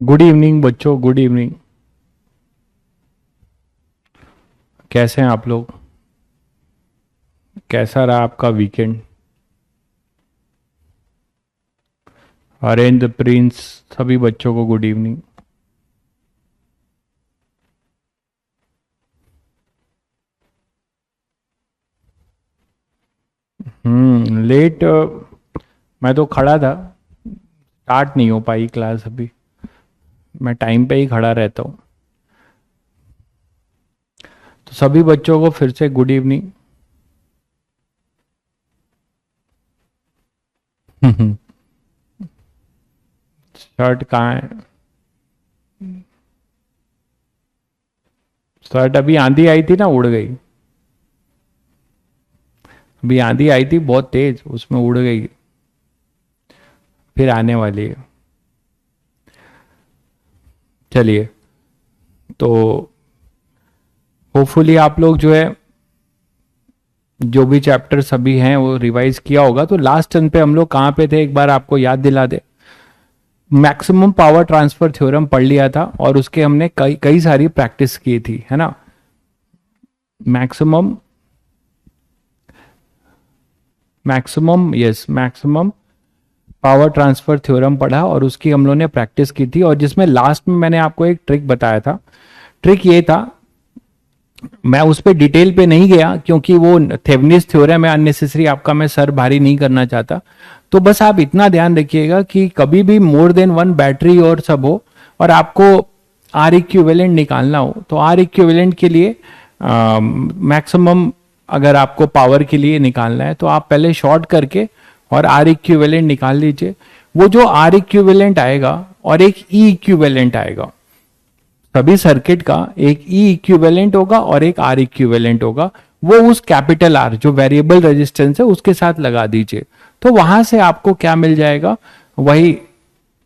Good evening बच्चों, good evening. कैसे हैं आप लोग? कैसा रहा आपका वीकेंड? हरेंद्र प्रिंस, सभी बच्चों को गुड इवनिंग। लेट। मैं तो खड़ा था, स्टार्ट नहीं हो पाई क्लास अभी। मैं टाइम पे ही खड़ा रहता हूँ। तो सभी बच्चों को फिर से गुड इवनिंग। शर्ट कहाँ है? शर्ट अभी आंधी आई थी ना, उड़ गई। अभी आंधी आई थी बहुत तेज, उसमें उड़ गई। फिर आने वाली है। चलिए, तो होपफुली आप लोग जो है, जो भी चैप्टर सभी हैं वो रिवाइज किया होगा। तो लास्ट टर्न पे हम लोग कहाँ पे थे, एक बार आपको याद दिला दे। मैक्सिमम पावर ट्रांसफर थ्योरम पढ़ लिया था और उसके हमने कई कई सारी प्रैक्टिस की थी, है ना। Maximum maximum power transfer theorem पढ़ा और उसकी हम लोग ने प्रैक्टिस की थी, और जिसमें लास्ट में मैंने आपको एक ट्रिक बताया था। ट्रिक ये था, मैं उस पर डिटेल पे नहीं गया क्योंकि वो थेवनिस थ्योरम है, अननेसेसरी आपका मैं सर भारी नहीं करना चाहता। तो बस आप इतना ध्यान रखिएगा कि कभी भी मोर देन वन बैटरी और सब हो और आपको आर इक्विवेलेंट निकालना हो, तो आर इक्विवेलेंट के लिए मैक्सिमम अगर आपको पावर के लिए निकालना है तो आप पहले शॉर्ट करके और आर इक्विवेलेंट निकाल लीजिए। वो जो आर इक्विवेलेंट आएगा और एक ई इक्विवेलेंट आएगा, सभी सर्किट का एक ई इक्विवेलेंट होगा और एक आर इक्विवेलेंट होगा। वो उस कैपिटल आर जो वेरिएबल रेजिस्टेंस है उसके साथ लगा दीजिए, तो वहां से आपको क्या मिल जाएगा, वही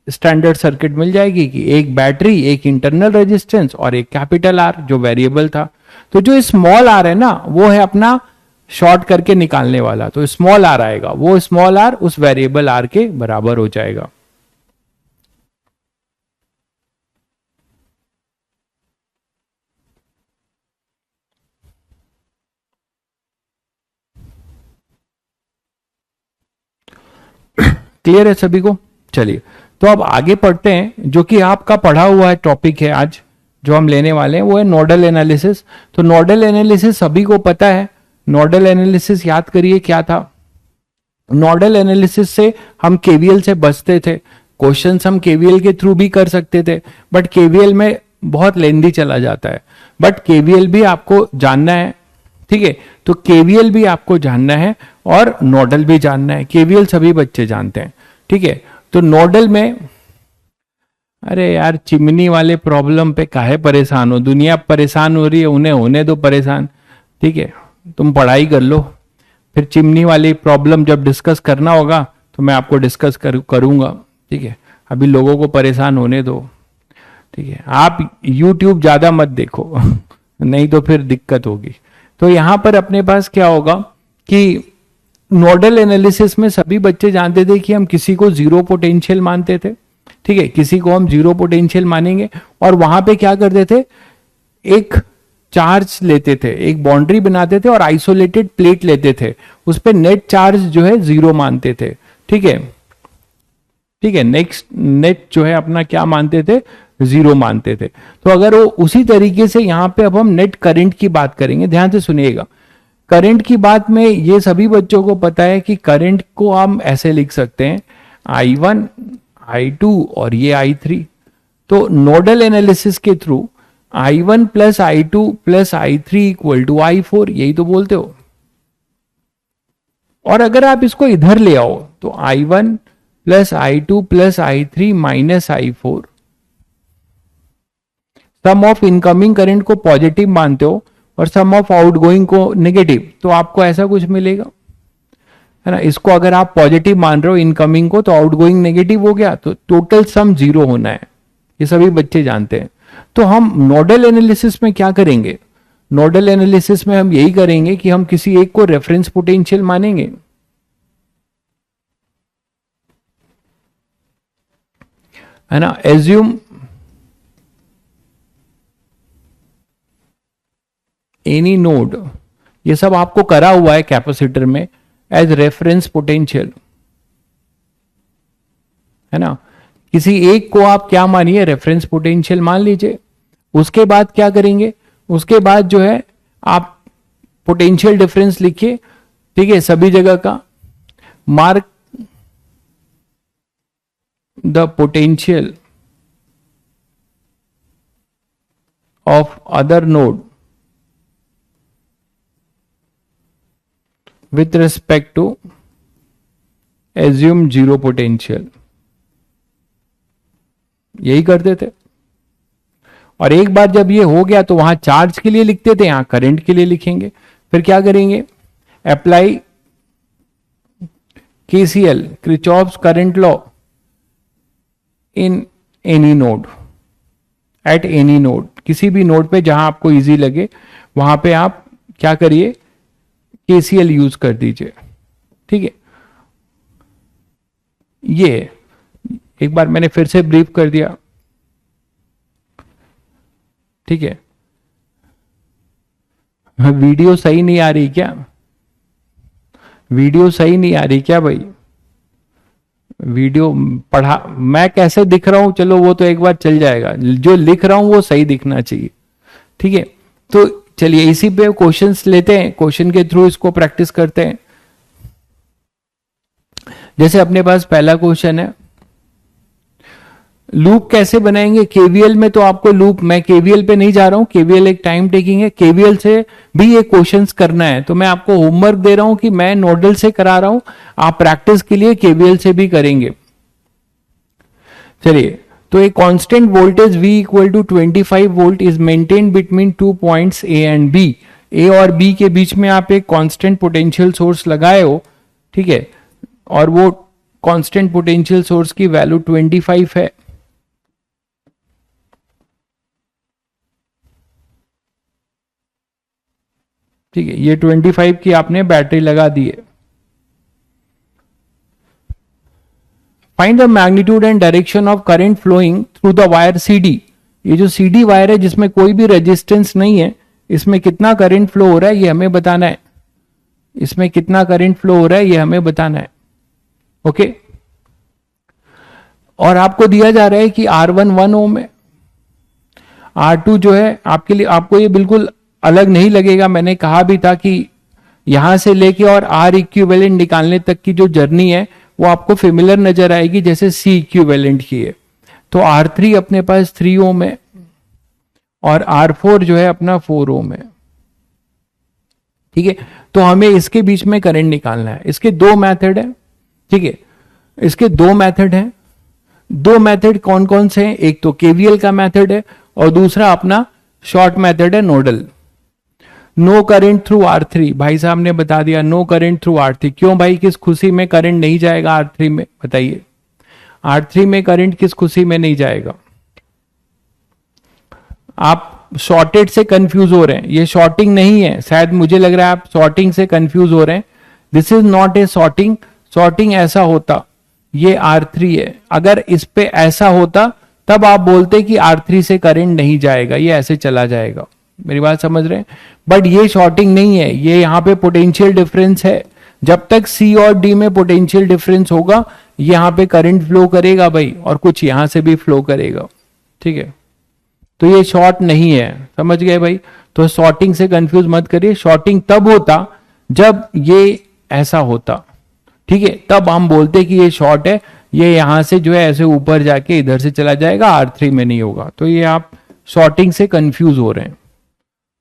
स्टैंडर्ड सर्किट मिल जाएगी कि एक बैटरी, एक इंटरनल रेजिस्टेंस और एक कैपिटल आर जो वेरिएबल था। तो जो स्मॉल आर है ना, वो है अपना शॉर्ट करके निकालने वाला, तो स्मॉल आर आएगा, वो स्मॉल आर उस वेरिएबल आर के बराबर हो जाएगा। क्लियर है सभी को? चलिए, तो अब आगे पढ़ते हैं। जो कि आपका पढ़ा हुआ है टॉपिक है आज, जो हम लेने वाले हैं वो है नोडल एनालिसिस। तो नोडल एनालिसिस सभी को पता है। नोडल एनालिसिस याद करिए क्या था। नोडल एनालिसिस से हम केवीएल से बचते थे। क्वेश्चंस हम केवीएल के थ्रू भी कर सकते थे, बट केवीएल में बहुत लेंदी चला जाता है। बट केवीएल भी आपको जानना है, ठीक है। तो केवीएल भी आपको जानना है और नोडल भी जानना है। केवीएल सभी बच्चे जानते हैं, ठीक है। तो नोडल में, अरे यार चिमनी वाले प्रॉब्लम पे काहे परेशान हो, दुनिया परेशान हो रही है, उन्हें होने दो परेशान, ठीक है। तुम पढ़ाई कर लो, फिर चिमनी वाली प्रॉब्लम जब डिस्कस करना होगा तो मैं आपको डिस्कस करूंगा, ठीक है। अभी लोगों को परेशान होने दो, ठीक है। आप यूट्यूब ज्यादा मत देखो नहीं तो फिर दिक्कत होगी। तो यहां पर अपने पास क्या होगा कि नोडल एनालिसिस में सभी बच्चे जानते थे कि हम किसी को जीरो पोटेंशियल मानते थे, ठीक है। किसी को हम जीरो पोटेंशियल मानेंगे और वहां पे क्या करते थे, एक चार्ज लेते थे, एक बाउंड्री बनाते थे और आइसोलेटेड प्लेट लेते थे, उस पर नेट चार्ज जो है जीरो मानते थे, ठीक है। ठीक है, नेक्स्ट नेट जो है अपना क्या मानते थे, जीरो मानते थे। तो अगर वो उसी तरीके से यहां पे अब हम नेट करंट की बात करेंगे, ध्यान से सुनिएगा। करंट की बात में ये सभी बच्चों को पता है कि करंट को हम ऐसे लिख सकते हैं I1 I2 और ये I3। तो नोडल एनालिसिस के through I1 plus I2 plus I3 equal to I4, यही तो बोलते हो। और अगर आप इसको इधर ले आओ तो I1 plus I2 plus I3 minus I4, sum of incoming current को पॉजिटिव मानते हो और सम ऑफ आउटगोइंग को नेगेटिव, तो आपको ऐसा कुछ मिलेगा, है ना। इसको अगर आप पॉजिटिव मान रहे हो इनकमिंग को, तो आउटगोइंग नेगेटिव हो गया, तो टोटल सम जीरो होना है, ये सभी बच्चे जानते हैं। तो हम नोडल एनालिसिस में क्या करेंगे, नोडल एनालिसिस में हम यही करेंगे कि हम किसी एक को रेफरेंस पोटेंशियल मानेंगे, है ना। एज्यूम एनी नोड, ये सब आपको करा हुआ है कैपेसिटर में एज रेफरेंस पोटेंशियल, है ना। किसी एक को आप क्या मानिए, रेफरेंस पोटेंशियल मान लीजिए। उसके बाद क्या करेंगे, उसके बाद जो है आप पोटेंशियल डिफरेंस लिखिए, ठीक है, सभी जगह का। Mark the potential of other node with respect to assume zero potential, यही करते थे। और एक बार जब ये हो गया तो वहां चार्ज के लिए लिखते थे, यहां करंट के लिए लिखेंगे। फिर क्या करेंगे, apply KCL, Kirchhoff's current law, in any node, at any node, किसी भी नोड पे जहां आपको इजी लगे वहां पे आप क्या करिए, केसीएल यूज कर दीजिए, ठीक है। ये एक बार मैंने फिर से ब्रीफ कर दिया, ठीक है। वीडियो सही नहीं आ रही क्या, वीडियो सही नहीं आ रही क्या भाई, वीडियो पढ़ा मैं कैसे दिख रहा हूं, चलो वो तो एक बार चल जाएगा, जो लिख रहा हूं वो सही दिखना चाहिए, ठीक है। तो चलिए इसी पे क्वेश्चंस लेते हैं, क्वेश्चन के थ्रू इसको प्रैक्टिस करते हैं। जैसे अपने पास पहला क्वेश्चन है, लूप कैसे बनाएंगे। केवीएल में तो आपको लूप, मैं केवीएल पे नहीं जा रहा हूं, केवीएल एक टाइम टेकिंग है, केवीएल से भी ये क्वेश्चंस करना है। तो मैं आपको होमवर्क दे रहा हूं कि मैं नोडल से करा रहा हूं, आप प्रैक्टिस के लिए केवीएल से भी करेंगे। चलिए, तो एक constant voltage V equal to 25 volt is maintain between 2 points A and B। A और B के बीच में आप एक कांस्टेंट पोटेंशियल सोर्स लगाए हो, ठीक है, और वो कांस्टेंट पोटेंशियल सोर्स की वैल्यू 25 है। ठीक है, ये 25 की आपने बैटरी लगा दी है। Find the magnitude and direction of current flowing through the wire CD। ये जो CD वायर है जिसमें कोई भी रेजिस्टेंस नहीं है, इसमें कितना करंट फ्लो हो रहा है ये हमें बताना है, इसमें कितना करंट फ्लो हो रहा है ये हमें बताना है, ओके। और आपको दिया जा रहा है कि R1 1 ओम है, R2 जो है आपके लिए, आपको ये बिल्कुल अलग नहीं लगेगा। मैंने कहा भी था कि यहां से लेके और R इक्विवेलेंट निकालने तक की जो जर्नी है वो आपको फेमिलर नजर आएगी जैसे C इक्विवेलेंट की है। तो R3 अपने पास 3 ओम है और R4 जो है अपना 4 ओम है, ठीक है। तो हमें इसके बीच में करंट निकालना है। इसके दो मेथड है, ठीक है, इसके दो मेथड हैं। दो मेथड कौन कौन से हैं, एक तो केवीएल का मेथड है और दूसरा अपना शॉर्ट मेथड है nodal. No current through R3, भाई साहब ने बता दिया नो करंट थ्रू R3। क्यों भाई, किस खुशी में करंट नहीं जाएगा R3 में, बताइए। R3 में करंट किस खुशी में नहीं जाएगा। आप शॉर्टेड से कंफ्यूज हो रहे हैं, ये शॉर्टिंग नहीं है, शायद मुझे लग रहा है आप शॉर्टिंग से कंफ्यूज हो रहे हैं। This is not a shorting. Shorting ऐसा होता, ये R3 है, अगर इस पे ऐसा होता तब आप बोलते कि R3 से करंट नहीं जाएगा, ये ऐसे चला जाएगा। मेरी बात समझ रहे हैं। बट ये शॉर्टिंग नहीं है, ये यहां पे पोटेंशियल डिफरेंस है। जब तक C और D में पोटेंशियल डिफरेंस होगा यहां पे करंट फ्लो करेगा भाई, और कुछ यहां से भी फ्लो करेगा, ठीक है। तो ये शॉर्ट नहीं है, समझ गए भाई। तो शॉर्टिंग से कंफ्यूज मत करिए। शॉर्टिंग तब होता जब ये ऐसा होता, ठीक है, तब हम बोलते कि ये शॉर्ट है, ये यहां से जो है ऐसे ऊपर जाके इधर से चला जाएगा, R3 में नहीं होगा। तो ये आप शॉर्टिंग से कंफ्यूज हो रहे हैं,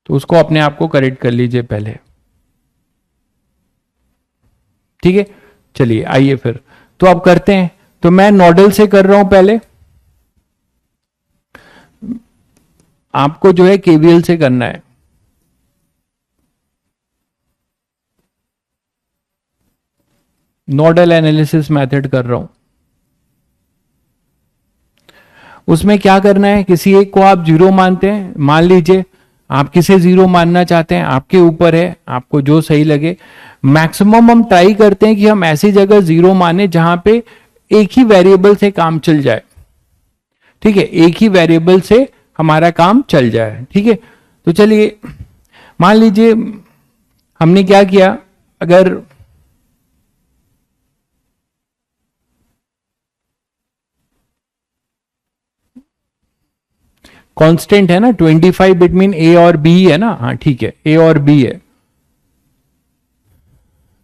तो उसको अपने आप को करेक्ट कर लीजिए पहले, ठीक है। चलिए आइए फिर, तो अब करते हैं। तो मैं नोडल से कर रहा हूं पहले, आपको जो है केवीएल से करना है। नोडल एनालिसिस मेथड कर रहा हूं। उसमें क्या करना है, किसी एक को आप जीरो मानते हैं, मान लीजिए। आप किसे जीरो मानना चाहते हैं आपके ऊपर है, आपको जो सही लगे। मैक्सिमम हम ट्राई करते हैं कि हम ऐसी जगह जीरो माने जहां पे एक ही वेरिएबल से काम चल जाए, ठीक है, एक ही वेरिएबल से हमारा काम चल जाए, ठीक है। तो चलिए मान लीजिए हमने क्या किया, अगर कांस्टेंट है ना 25 बिटवीन ए और बी है ना, हाँ ठीक है, ए और बी है।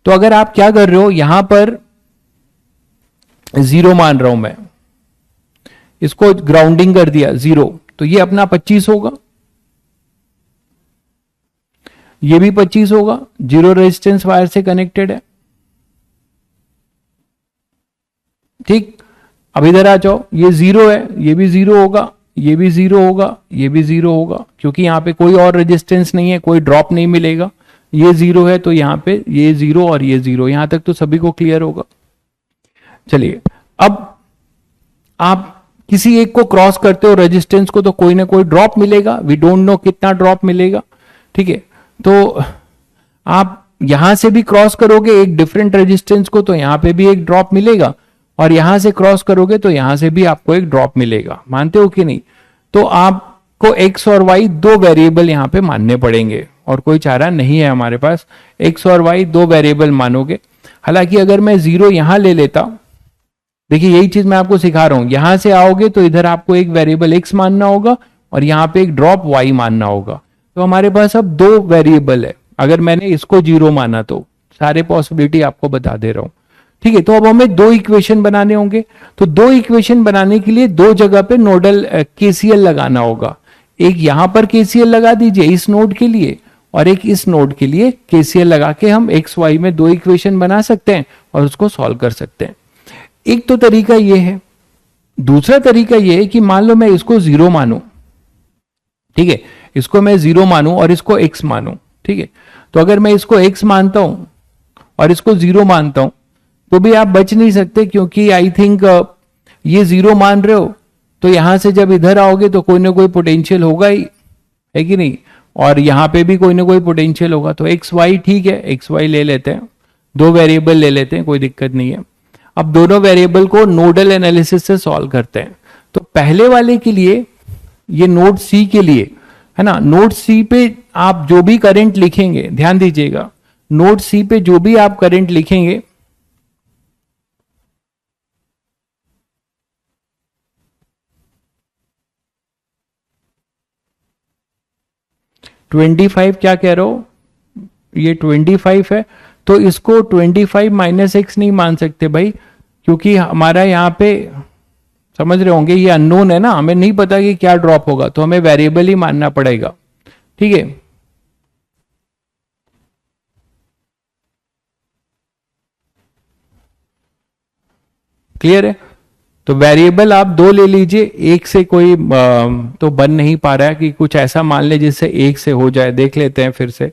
तो अगर आप क्या कर रहे हो, यहां पर 0 मान रहा हूं मैं, इसको ग्राउंडिंग कर दिया 0, तो ये अपना 25 होगा, ये भी 25 होगा, 0 रेजिस्टेंस वायर से कनेक्टेड है। ठीक, अब इधर आ जाओ, ये 0 है, ये भी 0 होगा, ये भी 0 होगा, ये भी 0 होगा, क्योंकि यहां पे कोई और रेजिस्टेंस नहीं है, कोई ड्रॉप नहीं मिलेगा। ये 0 है तो यहां पे ये 0 और ये 0, यहां तक तो सभी को क्लियर होगा। चलिए, अब आप किसी एक को क्रॉस करते हो रेजिस्टेंस को, तो कोई ना कोई ड्रॉप मिलेगा, वी डोंट नो कितना ड्रॉप मिलेगा। ठीक है, तो आप यहां से भी क्रॉस करोगे एक डिफरेंट रेजिस्टेंस को, तो यहां पे भी एक ड्रॉप मिलेगा, और यहां से क्रॉस करोगे तो यहां से भी आपको एक ड्रॉप मिलेगा। मानते हो कि नहीं? तो आपको एक्स और वाई दो वेरिएबल यहां पे मानने पड़ेंगे, और कोई चारा नहीं है हमारे पास, एक्स और वाई दो वेरिएबल मानोगे। हालांकि अगर मैं 0 यहां ले लेता, देखिए यही चीज मैं आपको सिखा रहा हूं, यहां से आओगे तो इधर आपको एक वेरिएबल एक्स मानना होगा और यहां पे एक ड्रॉप वाई मानना होगा। तो हमारे पास अब दो वेरिएबल है। अगर मैंने इसको 0 माना तो सारे पॉसिबिलिटी आपको बता दे रहा हूं। ठीक है, तो अब हमें दो इक्वेशन बनाने होंगे। तो दो इक्वेशन बनाने के लिए दो जगह पे नोडल केसीएल लगाना होगा। एक यहां पर केसीएल लगा दीजिए इस नोड के लिए, और एक इस नोड के लिए केसीएल लगा के हम एक्स वाई में दो इक्वेशन बना सकते हैं और उसको सॉल्व कर सकते हैं। एक तो तरीका ये है। दूसरा तरीका ये है कि मान लो मैं इसको 0 मानूं, ठीक है, इसको मैं 0 मानूं और इसको x मानूं। ठीक है, तो अगर मैं इसको x मानता हूं और इसको 0 मानता हूं, तो भी आप बच नहीं सकते, क्योंकि आई थिंक ये 0 मान रहे हो, तो यहां से जब इधर आओगे तो कोई ना कोई पोटेंशियल होगा ही, है कि नहीं? और यहां पे भी कोई ना कोई पोटेंशियल होगा। तो एक्स वाई, ठीक है, एक्स वाई ले लेते हैं, दो वेरिएबल ले लेते हैं, कोई दिक्कत नहीं है। अब दोनों वेरिएबल को नोडल एनालिसिस से सॉल्व करते हैं। तो पहले वाले के लिए, ये नोड सी के लिए है ना, नोड सी पे आप जो भी करंट लिखेंगे, ध्यान दीजिएगा, नोड सी पे जो भी आप करंट लिखेंगे, (25) क्या कह रहे हो, ये 25 है, तो इसको 25 माइनस एक्स नहीं मान सकते भाई, क्योंकि हमारा यहां पे समझ रहे होंगे ये अननोन है ना, हमें नहीं पता कि क्या ड्रॉप होगा, तो हमें वेरिएबल ही मानना पड़ेगा। ठीक है, क्लियर है? तो वेरिएबल आप दो ले लीजिए, एक से कोई तो बन नहीं पा रहा है, कि कुछ ऐसा मान ले जिससे एक से हो जाए। देख लेते हैं फिर से।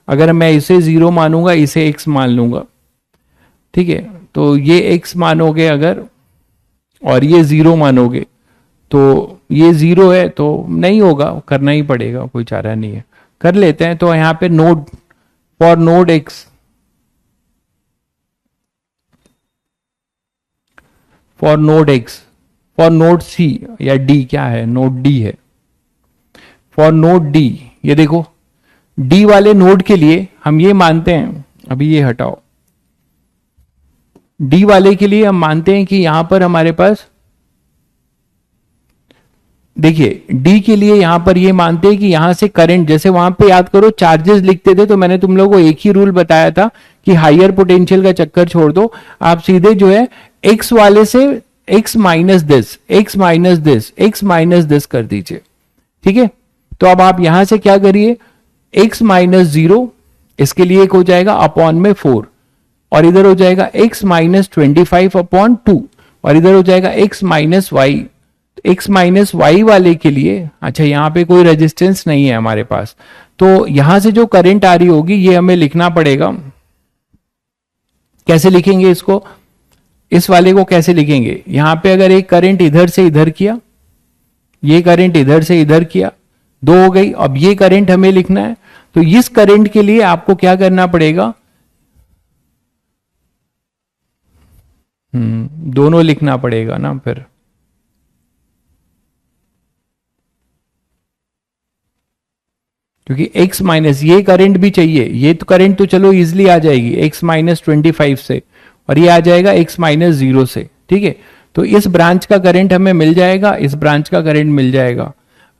अगर मैं इसे 0 मानूंगा, इसे x मान लूंगा, ठीक है, तो ये x मानोगे अगर, और ये 0 मानोगे, तो ये 0 है तो नहीं होगा, करना ही पड़ेगा, कोई चारा नहीं है। कर लेते हैं। तो यहां पे node, for node x, for node x, for node c या d, क्या है, नोड d है, फॉर नोड d, ये देखो d वाले नोड के लिए हम ये मानते हैं, अभी ये हटाओ, d वाले के लिए हम मानते हैं कि यहां पर हमारे पास, देखिए d के लिए यहां पर ये मानते हैं कि यहां से करंट, जैसे वहां पे याद करो चार्जेस लिखते थे, तो मैंने तुम लोगों को एक ही रूल बताया था कि हायर पोटेंशियल का चक्कर छोड़ दो, आप सीधे जो है x वाले से x minus this, x minus this, x minus this कर दीजिए। ठीक है, तो अब आप यहां से क्या करिए, x माइनस 0, इसके लिए एक हो जाएगा अपॉन में 4, और इधर हो जाएगा x माइनस 25 अपॉन 2, और इधर हो जाएगा x minus Y. x minus Y वाले के लिए, अच्छा यहां पे कोई रेजिस्टेंस नहीं है हमारे पास, तो यहां से जो करंट आ रही होगी ये हमें लिखना पड़ेगा। कैसे लिखेंगे इसको, इस वाले को कैसे लिखेंगे, यहां पे अगर एक करंट इधर से इधर किया, ये करंट इधर से इधर किया, दो हो गई। अब ये करंट हमें लिखना है, तो इस करंट के लिए आपको क्या करना पड़ेगा, दोनों लिखना पड़ेगा ना फिर। क्योंकि x माइनस ये करंट भी चाहिए, ये तो करंट तो चलो इजिली आ जाएगी x माइनस 25 से, और ये आ जाएगा x माइनस 0 से, ठीक है। तो इस ब्रांच का करंट हमें मिल जाएगा, इस ब्रांच का करंट मिल जाएगा।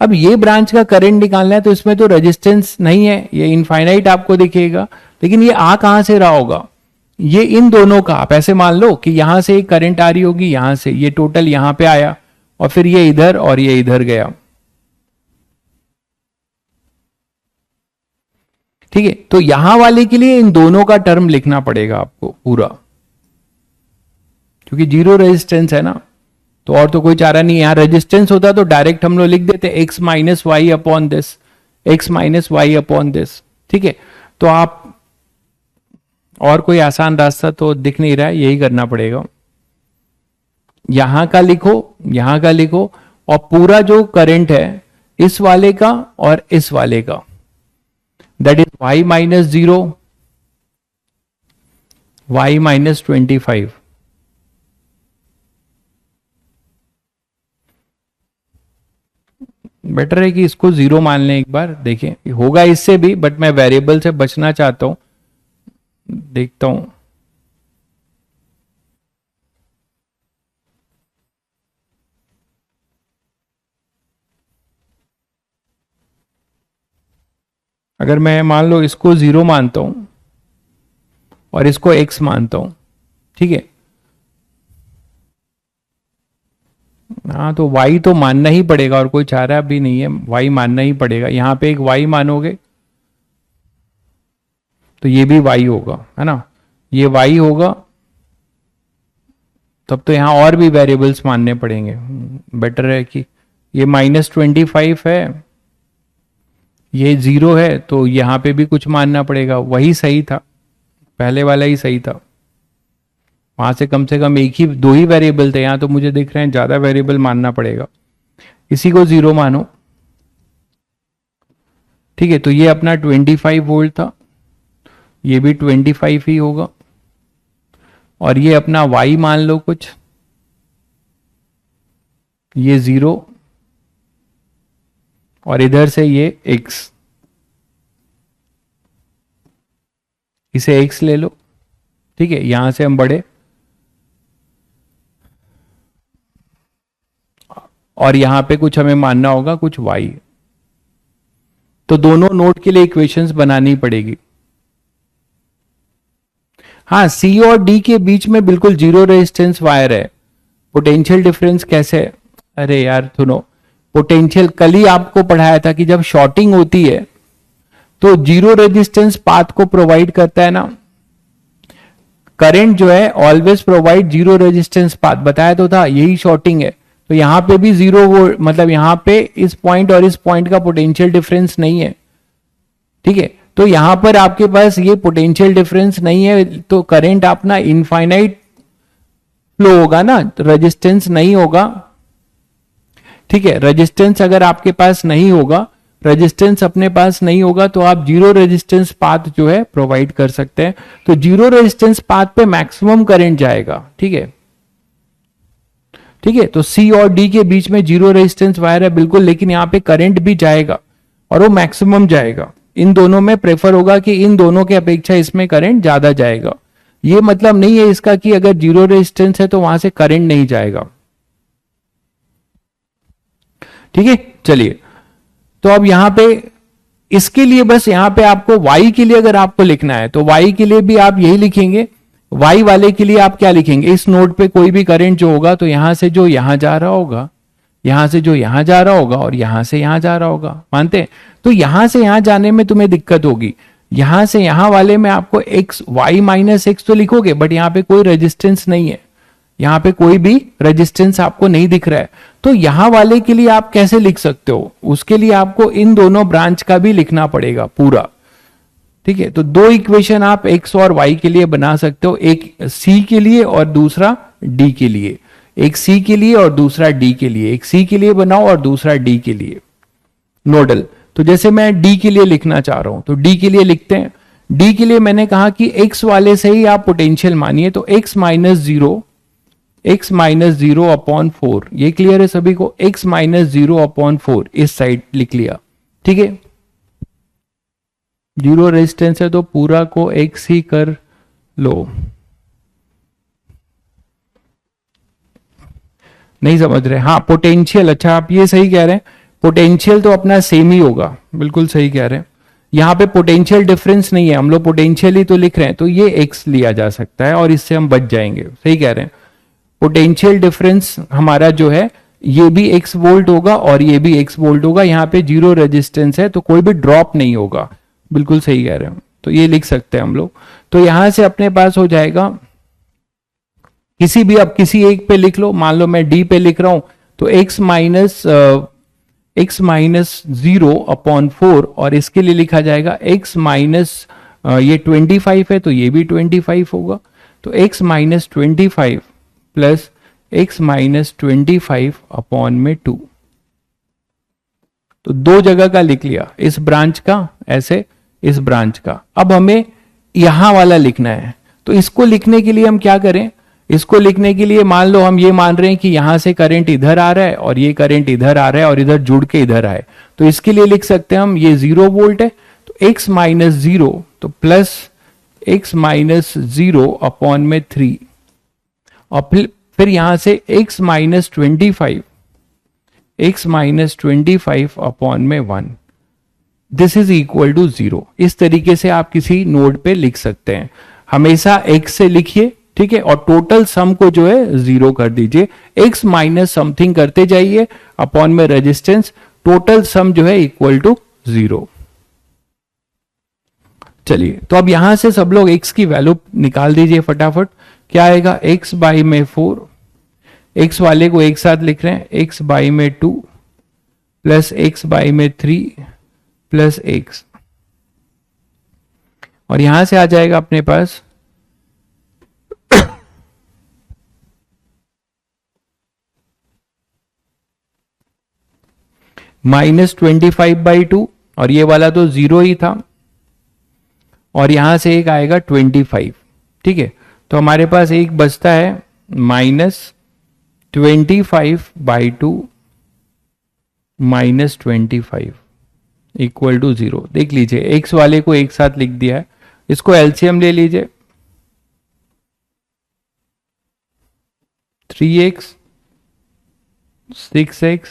अब ये ब्रांच का करंट निकालना है तो इसमें तो रेजिस्टेंस नहीं है, ये इनफाइनाइट आपको दिखेगा, लेकिन ये आ कहां से रहा होगा, ये इन दोनों का, आप ऐसे मान लो कि यहां से एक करंट आ रही होगी, यहां से ये टोटल यहां पे आया और फिर ये इधर और ये इधर गया, ठीक है। तो यहां वाले के लिए इन दोनों का टर्म लिखना पड़ेगा आपको पूरा, क्योंकि जीरो रेजिस्टेंस है ना, तो और तो कोई चारा नहीं है। यहां रेजिस्टेंस होता तो डायरेक्ट हम लोग लिख देते X minus Y upon this, X minus Y upon this, ठीक है। तो आप और कोई आसान रास्ता तो दिख नहीं रहा है, यही करना पड़ेगा। यहां का लिखो, यहां का लिखो, और पूरा जो करंट है इस वाले का और इस वाले का, that is y minus 0, y minus 25। Better है कि इसको 0 मान लें एक बार, देखें होगा इससे भी, बट मैं वेरिएबल से बचना चाहता हूं, देखता हूं। अगर मैं मान लो इसको 0 मानता हूं और इसको x मानता हूं, ठीक है, हाँ तो y तो मानना ही पड़ेगा, और कोई चारा भी नहीं है, y मानना ही पड़ेगा। यहां पे एक y मानोगे तो ये भी y होगा, है ना, ये y होगा, तब तो यहां और भी वेरिएबल्स मानने पड़ेंगे। बेटर है कि ये -25 है, ये 0 है, तो यहां पे भी कुछ मानना पड़ेगा। वही सही था, पहले वाला ही सही था, वहां से कम एक ही, दो ही वेरिएबल थे, यहां तो मुझे दिख रहे हैं ज्यादा वेरिएबल मानना पड़ेगा। इसी को 0 मानो, ठीक है। तो ये अपना 25 वोल्ट था, ये भी 25 ही होगा, और ये अपना y मान लो कुछ, ये 0, और इधर से ये x, इसे x ले लो, ठीक है। यहां से हम बढ़े, और यहां पे कुछ हमें मानना होगा, कुछ y, तो दोनों नोड के लिए इक्वेशंस बनानी पड़ेगी। हाँ, C और D के बीच में बिल्कुल जीरो रेजिस्टेंस वायर है। पोटेंशियल डिफरेंस कैसे, अरे यार सुनो, पोटेंशियल कल ही आपको पढ़ाया था कि जब शॉर्टिंग होती है तो जीरो रेजिस्टेंस पाथ को प्रोवाइड करता है ना, करंट जो है always provide zero resistance path, बताया तो था, यही शॉर्टिंग है। तो यहां पे भी 0 वोल्ट, मतलब यहां पे इस पॉइंट और इस पॉइंट का पोटेंशियल डिफरेंस नहीं है, ठीक है। तो यहां पर आपके पास ये पोटेंशियल डिफरेंस नहीं है, तो करंट अपना इनफाइनाइट फ्लो होगा ना, तो रेजिस्टेंस नहीं होगा, ठीक है। रेजिस्टेंस अगर आपके पास नहीं होगा, रेजिस्टेंस अपने पास नहीं होगा, तो आप जीरो रेजिस्टेंस पाथ जो है प्रोवाइड कर सकते हैं। तो जीरो रेजिस्टेंस पाथ पे मैक्सिमम करंट जाएगा, ठीक है, ठीक है। तो सी और डी के बीच में जीरो रेजिस्टेंस वायर है बिल्कुल, लेकिन यहां पे करंट भी जाएगा और वो मैक्सिमम जाएगा। इन दोनों में प्रेफर होगा कि इन दोनों के अपेक्षा इसमें करंट ज्यादा जाएगा। ये मतलब नहीं है इसका कि अगर जीरो रेजिस्टेंस है तो वहां से करंट नहीं जाएगा, ठीक है। चलिए, तो अब यहां पे इसके लिए बस यहां पे आपको y के लिए अगर आपको लिखना है तो y के लिए भी आप यही लिखेंगे। y वाले के लिए आप क्या लिखेंगे, इस नोड पे कोई भी करंट जो होगा तो यहां से जो यहां जा रहा होगा, यहां से जो यहां जा रहा होगा, और यहां से यहां जा रहा होगा, मानते हैं। तो यहां से यहां जाने में तुम्हें दिक्कत होगी, यहां से यहां वाले में आपको x y माइनस एक्स तो लिखोगे, बट यहां पे कोई रेजिस्टेंस नहीं है, यहां पे कोई भी रेजिस्टेंस आपको नहीं दिख रहा है। तो यहां वाले के लिए आप कैसे लिख सकते हो, उसके लिए आपको इन दोनों ब्रांच का भी लिखना पड़ेगा पूरा, ठीक है। तो दो इक्वेशन आप x और y के लिए बना सकते हो, एक c के लिए और दूसरा d के लिए, एक c के लिए और दूसरा d के लिए, एक c के लिए बनाओ और दूसरा d के लिए नोडल। तो जैसे मैं d के लिए लिखना चाह रहा हूं तो d के लिए लिखते हैं। d के लिए मैंने कहा कि x वाले से ही आप पोटेंशियल मानिए, तो x माइनस 0 अपॉन 4, ये क्लियर है सभी को, x माइनस 0 अपॉन 4 इस साइड लिख लिया, ठीक है। जीरो रेजिस्टेंस है तो पूरा को x ही कर लो। नहीं समझ रहे? हाँ पोटेंशियल, अच्छा आप ये सही कह रहे हैं, पोटेंशियल तो अपना सेम ही होगा, बिल्कुल सही कह रहे हैं। यहाँ पे पोटेंशियल डिफरेंस नहीं है, हम लोग पोटेंशियल ही तो लिख रहे हैं, तो ये x लिया जा सकता है और इससे हम बच जाएंगे। सही कह रहे हैं, पोटेंशियल डिफरेंस हमारा जो है ये भी x वोल्ट होगा और ये भी x वोल्ट होगा। यहाँ पे जीरो रेजिस्टेंस है तो कोई भी ड्रॉप नहीं होगा, बिल्कुल सही कह रहे हैं, तो ये लिख सकते हैं हम लोग। तो यहां से अपने पास हो जाएगा किसी भी, अब किसी एक पे लिख लो, मान लो मैं डी पे लिख रहा हूं तो x माइनस 0/4 और इसके लिए लिखा जाएगा x माइनस ये 25 है तो ये भी 25 होगा, तो x minus 25 plus x minus 25/2। तो दो जगह का लिख लिया, इस ब्रांच का ऐसे, इस ब्रांच का। अब हमें यहां वाला लिखना है, तो इसको लिखने के लिए हम क्या करें, इसको लिखने के लिए मान लो हम ये मान रहे हैं कि यहां से करंट इधर आ रहा है और ये करंट इधर आ रहा है और इधर जुड़ के इधर आए, तो इसके लिए लिख सकते हैं हम ये 0 वोल्ट है तो x माइनस 0 तो प्लस x माइनस 0/3 और फिर यहां से x minus 25 1 this is equal to 0। इस तरीके से आप किसी नोड पे लिख सकते हैं, हमेशा x से लिखिए, ठीक है, और टोटल सम को जो है 0 कर दीजिए, x माइनस समथिंग करते जाइए अपॉन में रेजिस्टेंस, टोटल सम जो है इक्वल टू 0। चलिए तो अब यहां से सब लोग x की वैल्यू निकाल दीजिए फटाफट। क्या आएगा, x बाई में 4, x वाले को एक साथ लिख रहे हैं, x बाई में 2 प्लस x बाई में 3 प्लस x, और यहां से आ जाएगा अपने पास -25/2 और ये वाला तो 0 ही था और यहां से एक आएगा 25, ठीक है, तो हमारे पास एक बचता है -25/2 -25 इक्वल टू 0। देख लीजिए x वाले को एक साथ लिख दिया है, इसको एलसीएम ले लीजिए, 3x 6x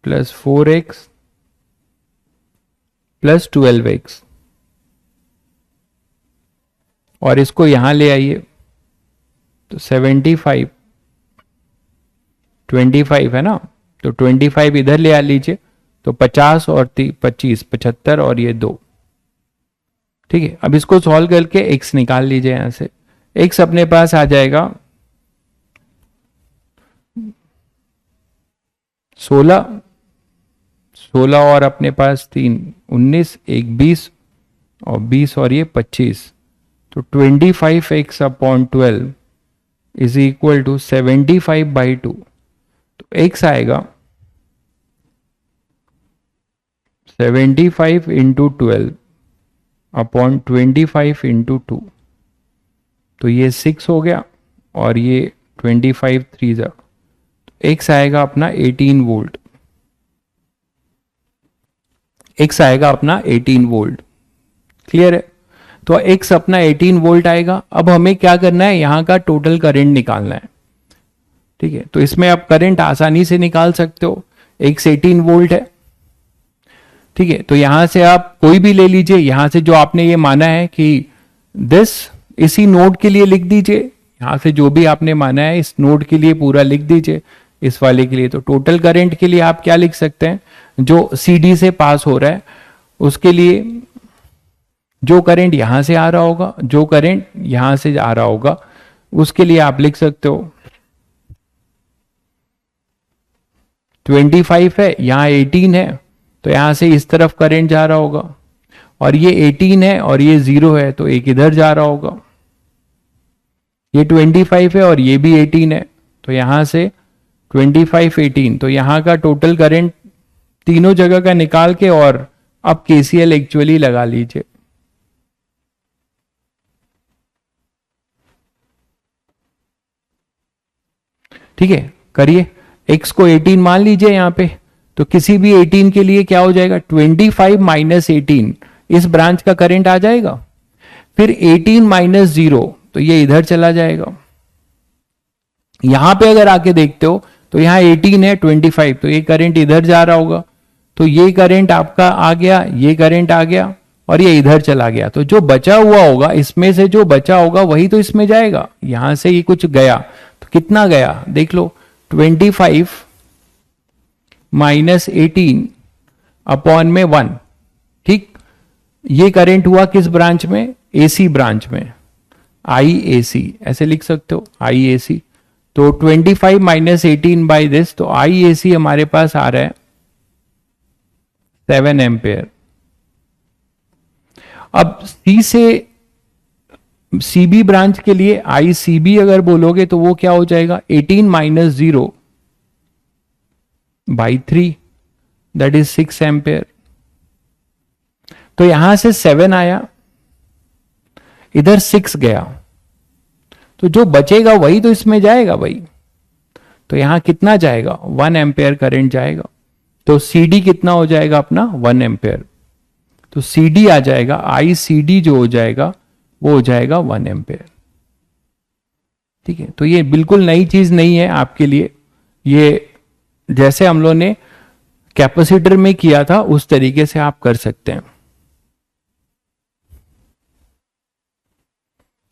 plus 4x plus 12x और इसको यहां ले आइए तो 75 25 है ना, तो 25 इधर ले आ लीजिए तो 50 और 25 75 और ये 2, ठीक है। अब इसको सॉल्व करके x निकाल लीजिए, यहां से x अपने पास आ जाएगा 16 और अपने पास 3 19 1 20 और 20 और ये 25, तो 25x/12 इज इक्वल टू 75/2, तो x आएगा 75 इंटू 12/25 इंटू 2, तो ये 6 हो गया और ये 25 3 जा, तो x आएगा अपना 18 वोल्ट, x आएगा अपना 18 वोल्ट। क्लियर है, तो x अपना 18 वोल्ट आएगा। अब हमें क्या करना है, यहां का टोटल करंट निकालना है, ठीक है, तो इसमें आप करंट आसानी से निकाल सकते हो, x 18 वोल्ट है, ठीक है, तो यहां से आप कोई भी ले लीजिए, यहां से जो आपने ये माना है कि दिस, इसी नोड के लिए लिख दीजिए, यहां से जो भी आपने माना है इस नोड के लिए पूरा लिख दीजिए, इस वाले के लिए तो टोटल करंट के लिए आप क्या लिख सकते हैं, जो CD से पास हो रहा है उसके लिए जो करंट यहां से आ रहा होगा, जो करंट यहां से आ रहा होगा उसके लिए आप लिख सकते हो 25 है, यहां 18 है, तो यहां से इस तरफ करंट जा रहा होगा, और ये 18 है और ये 0 है तो एक इधर जा रहा होगा, ये 25 है और ये भी 18 है, तो यहां से 25 18, तो यहां का टोटल करंट तीनों जगह का निकाल के और अब KCL एक्चुअली लगा लीजिए। ठीक है, करिए, x को 18 मान लीजिए यहां पे, तो किसी भी 18 के लिए क्या हो जाएगा, 25 माइनस 18 इस ब्रांच का करंट आ जाएगा। फिर 18 माइनस 0 तो ये इधर चला जाएगा। यहां पे अगर आके देखते हो तो यहां 18 है, 25 तो ये करंट इधर जा रहा होगा, तो ये करंट आपका आ गया, ये करंट आ गया और ये इधर चला गया। तो जो बचा हुआ होगा इसमें से जो बचा होगा वही तो इसमें जाएगा। यहां से ये कुछ गया तो कितना गया देख लो, 25 माइनस 18 अपॉन में 1। ठीक, ये करंट हुआ किस ब्रांच में, एसी ब्रांच में, IAC ऐसे लिख सकते हो, IAC। तो 25 माइनस 18 बाई दिस, तो IAC हमारे पास आ रहा है 7 एम्पेयर। अब C से CB ब्रांच के लिए ICB अगर बोलोगे तो वो क्या हो जाएगा, 18 minus 0 by 3 that is 6 ampere. तो यहां से 7 आया, इधर 6 गया, तो जो बचेगा वही तो इसमें जाएगा भाई। तो यहां कितना जाएगा, 1 एम्पेयर करंट जाएगा। तो CD कितना हो जाएगा अपना, 1 एम्पेयर। तो CD आ जाएगा, ICD जो हो जाएगा वो हो जाएगा 1 एम्पेयर। ठीक है, तो ये बिल्कुल नई चीज नहीं है आपके लिए, ये जैसे हम लोगों ने कैपेसिटर में किया था उस तरीके से आप कर सकते हैं।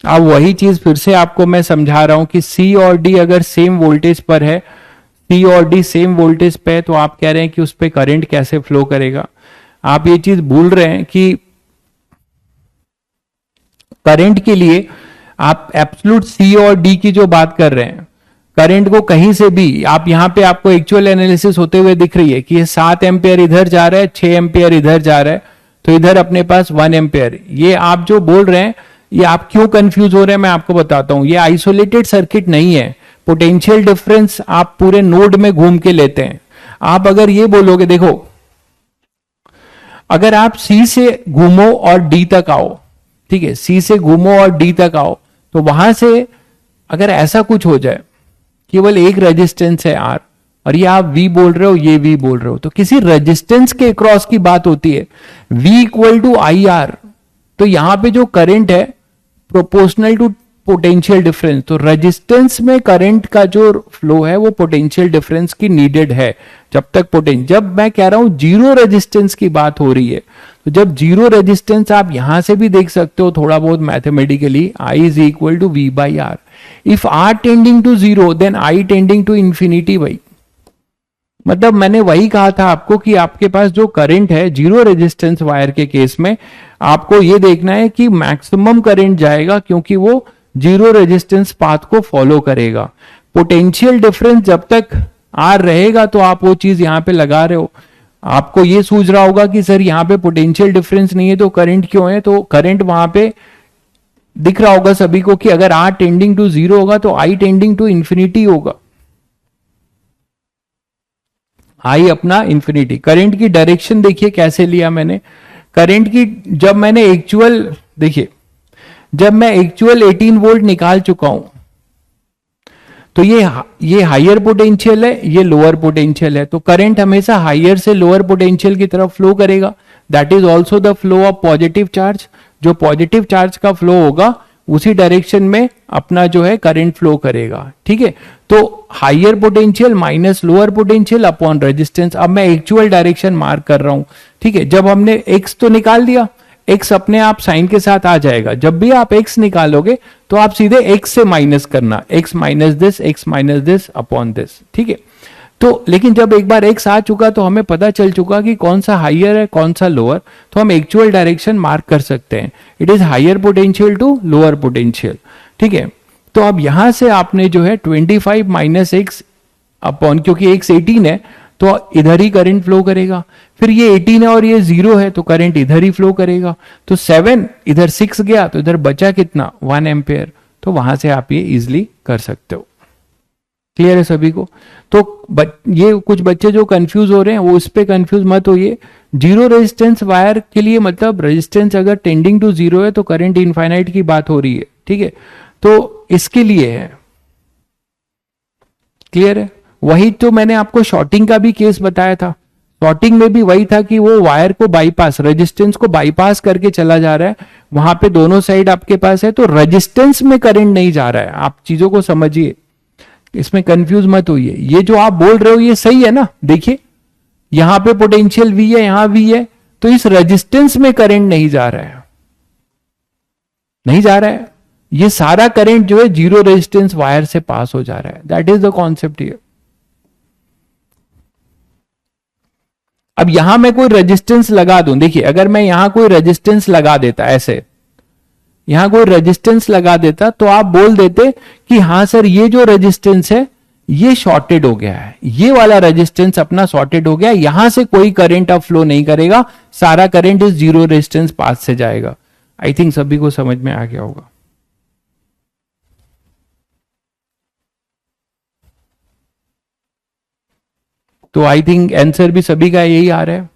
अब वही चीज फिर से आपको मैं समझा रहा हूं कि C और D अगर सेम वोल्टेज पर है, C और D सेम वोल्टेज पे है, तो आप कह रहे हैं कि उस पर करंट कैसे फ्लो करेगा। आप ये चीज भूल रहे हैं कि करंट के लिए आप एब्सोल्यूट C और D की जो बात कर रहे हैं, करंट को कहीं से भी आप यहां पे आपको एक्चुअल एनालिसिस होते हुए दिख रही है कि ये 7 एम्पेयर इधर जा रहा है, 6 एम्पेयर इधर जा रहा है, तो इधर अपने पास 1 एम्पेयर। ये आप जो बोल रहे हैं ये आप क्यों कंफ्यूज हो रहे हैं मैं आपको बताता हूं। ये आइसोलेटेड सर्किट नहीं है, पोटेंशियल डिफरेंस आप पूरे नोड में घूम के लेते हैं। आप अगर ये बोलोगे, देखो अगर आप C से घूमो और D तक आओ, ठीक है, C से घूमो और D तक आओ, तो वहां से अगर ऐसा कुछ हो जाए, केवल एक रेजिस्टेंस है R और ये आप V बोल रहे हो, ये V बोल रहे हो, तो किसी रेजिस्टेंस के क्रॉस की बात होती है, V इक्वल टू IR। तो यहां पे जो करंट है प्रोपोर्शनल टू पोटेंशियल डिफरेंस, तो रेजिस्टेंस में करंट का जो फ्लो है वो पोटेंशियल डिफरेंस की नीडेड है। जब मैं कह रहा हूं जीरो रेजिस्टेंस की बात हो रही है, तो जब जीरो रेजिस्टेंस आप यहां से भी देख सकते हो थोड़ा बहुत mathematically, I is equal to V by R। If R tending to zero then I tending to infinity. भाई मतलब मैंने वही कहा था आपको कि आपके पास जो करंट है जीरो रेजिस्टेंस वायर के केस में आपको ये देखना है कि मैक्सिमम करंट जाएगा, क्योंकि वो जीरो रेजिस्टेंस पाथ को फॉलो करेगा। पोटेंशियल डिफरेंस जब तक R रहेगा तो आप वो चीज यहां पे लगा रहे हो। आपको ये सूझ रहा होगा कि सर यहां पे पोटेंशियल डिफरेंस नहीं है तो करंट क्यों है, तो करंट वहां पे दिख रहा होगा सभी को कि अगर R टेंडिंग टू जीरो होगा तो I टेंडिंग टू इंफिनिटी होगा। I अपना इंफिनिटी। करंट की डायरेक्शन देखिए कैसे लिया मैंने करंट की, जब मैंने एक्चुअल देखिए, जब मैं एक्चुअल 18 वोल्ट निकाल चुका हूं तो ये हायर पोटेंशियल है, ये लोअर पोटेंशियल है, तो करंट हमेशा हायर से लोअर पोटेंशियल की तरफ फ्लो करेगा। That is also the flow of positive charge. जो पॉजिटिव चार्ज का फ्लो होगा उसी डायरेक्शन में अपना जो है करंट फ्लो करेगा। ठीक है, तो higher potential minus lower potential upon resistance. अब मैं एक्चुअल डायरेक्शन मार्क कर रहा हूं। ठीक है, जब हमने एक्स तो निकाल दिया, एक्स अपने आप साइन के साथ आ जाएगा। जब भी आप एक्स निकालोगे तो आप सीधे एक्स से माइनस करना, x minus this upon this. ठीक है, तो लेकिन जब एक बार एक्स आ चुका तो हमें पता चल चुका कि कौन सा हायर है कौन सा लोअर, तो हम एक्चुअल डायरेक्शन मार्क कर सकते हैं। It is higher potential to lower potential. ठीक है, तो अब यहां से आपने जो है 25 माइनस एक्स अपॉन, क्योंकि एक्स 18 है तो इधर ही करंट फ्लो करेगा। फिर ये 18 है और ये 0 है तो करंट इधर ही फ्लो करेगा। तो 7 इधर 6 गया तो इधर बचा कितना, 1 एम्पेयर। तो वहां से आप ये इजिली कर सकते हो। क्लियर है सभी को? तो ये कुछ बच्चे जो कंफ्यूज हो रहे हैं वो इस पे कंफ्यूज मत होइए। जीरो रेजिस्टेंस वायर के लिए मतलब रेजिस्टेंस अगर टेंडिंग टू जीरो है तो करंट इनफाइनाइट की बात हो रही है। ठीक है, तो इसके लिए है। क्लियर है? वही तो मैंने आपको शॉर्टिंग का भी केस बताया था। शॉर्टिंग में भी वही था कि वो वायर को बाईपास, रेजिस्टेंस को बाईपास करके चला जा रहा है, वहां पे दोनों साइड आपके पास है, तो रेजिस्टेंस में करंट नहीं जा रहा है। आप चीजों को समझिए, इसमें कंफ्यूज मत होइए। ये जो आप बोल रहे हो ये सही है ना, देखिए यहां पे पोटेंशियल V है, यहां V है, तो इस रेजिस्टेंस में करंट नहीं जा रहा है, नहीं जा रहा है। ये सारा करंट जो है जीरो रेजिस्टेंस वायर से पास हो जा रहा है। That is the concept here. अब यहां मैं कोई रेजिस्टेंस लगा दूं, देखिए अगर मैं यहां कोई रेजिस्टेंस लगा देता, ऐसे यहां कोई रेजिस्टेंस लगा देता, तो आप बोल देते कि हाँ सर ये जो रेजिस्टेंस है ये शॉर्टेड हो गया है, ये वाला रेजिस्टेंस अपना शॉर्टेड हो गया, यहां से कोई करंट अब फ्लो नहीं करेगा, सारा करंट इस जीरो रेजिस्टेंस पास से जाएगा। आई थिंक सभी को समझ में आ गया होगा। तो आई थिंक आंसर भी सभी का यही आ रहा है।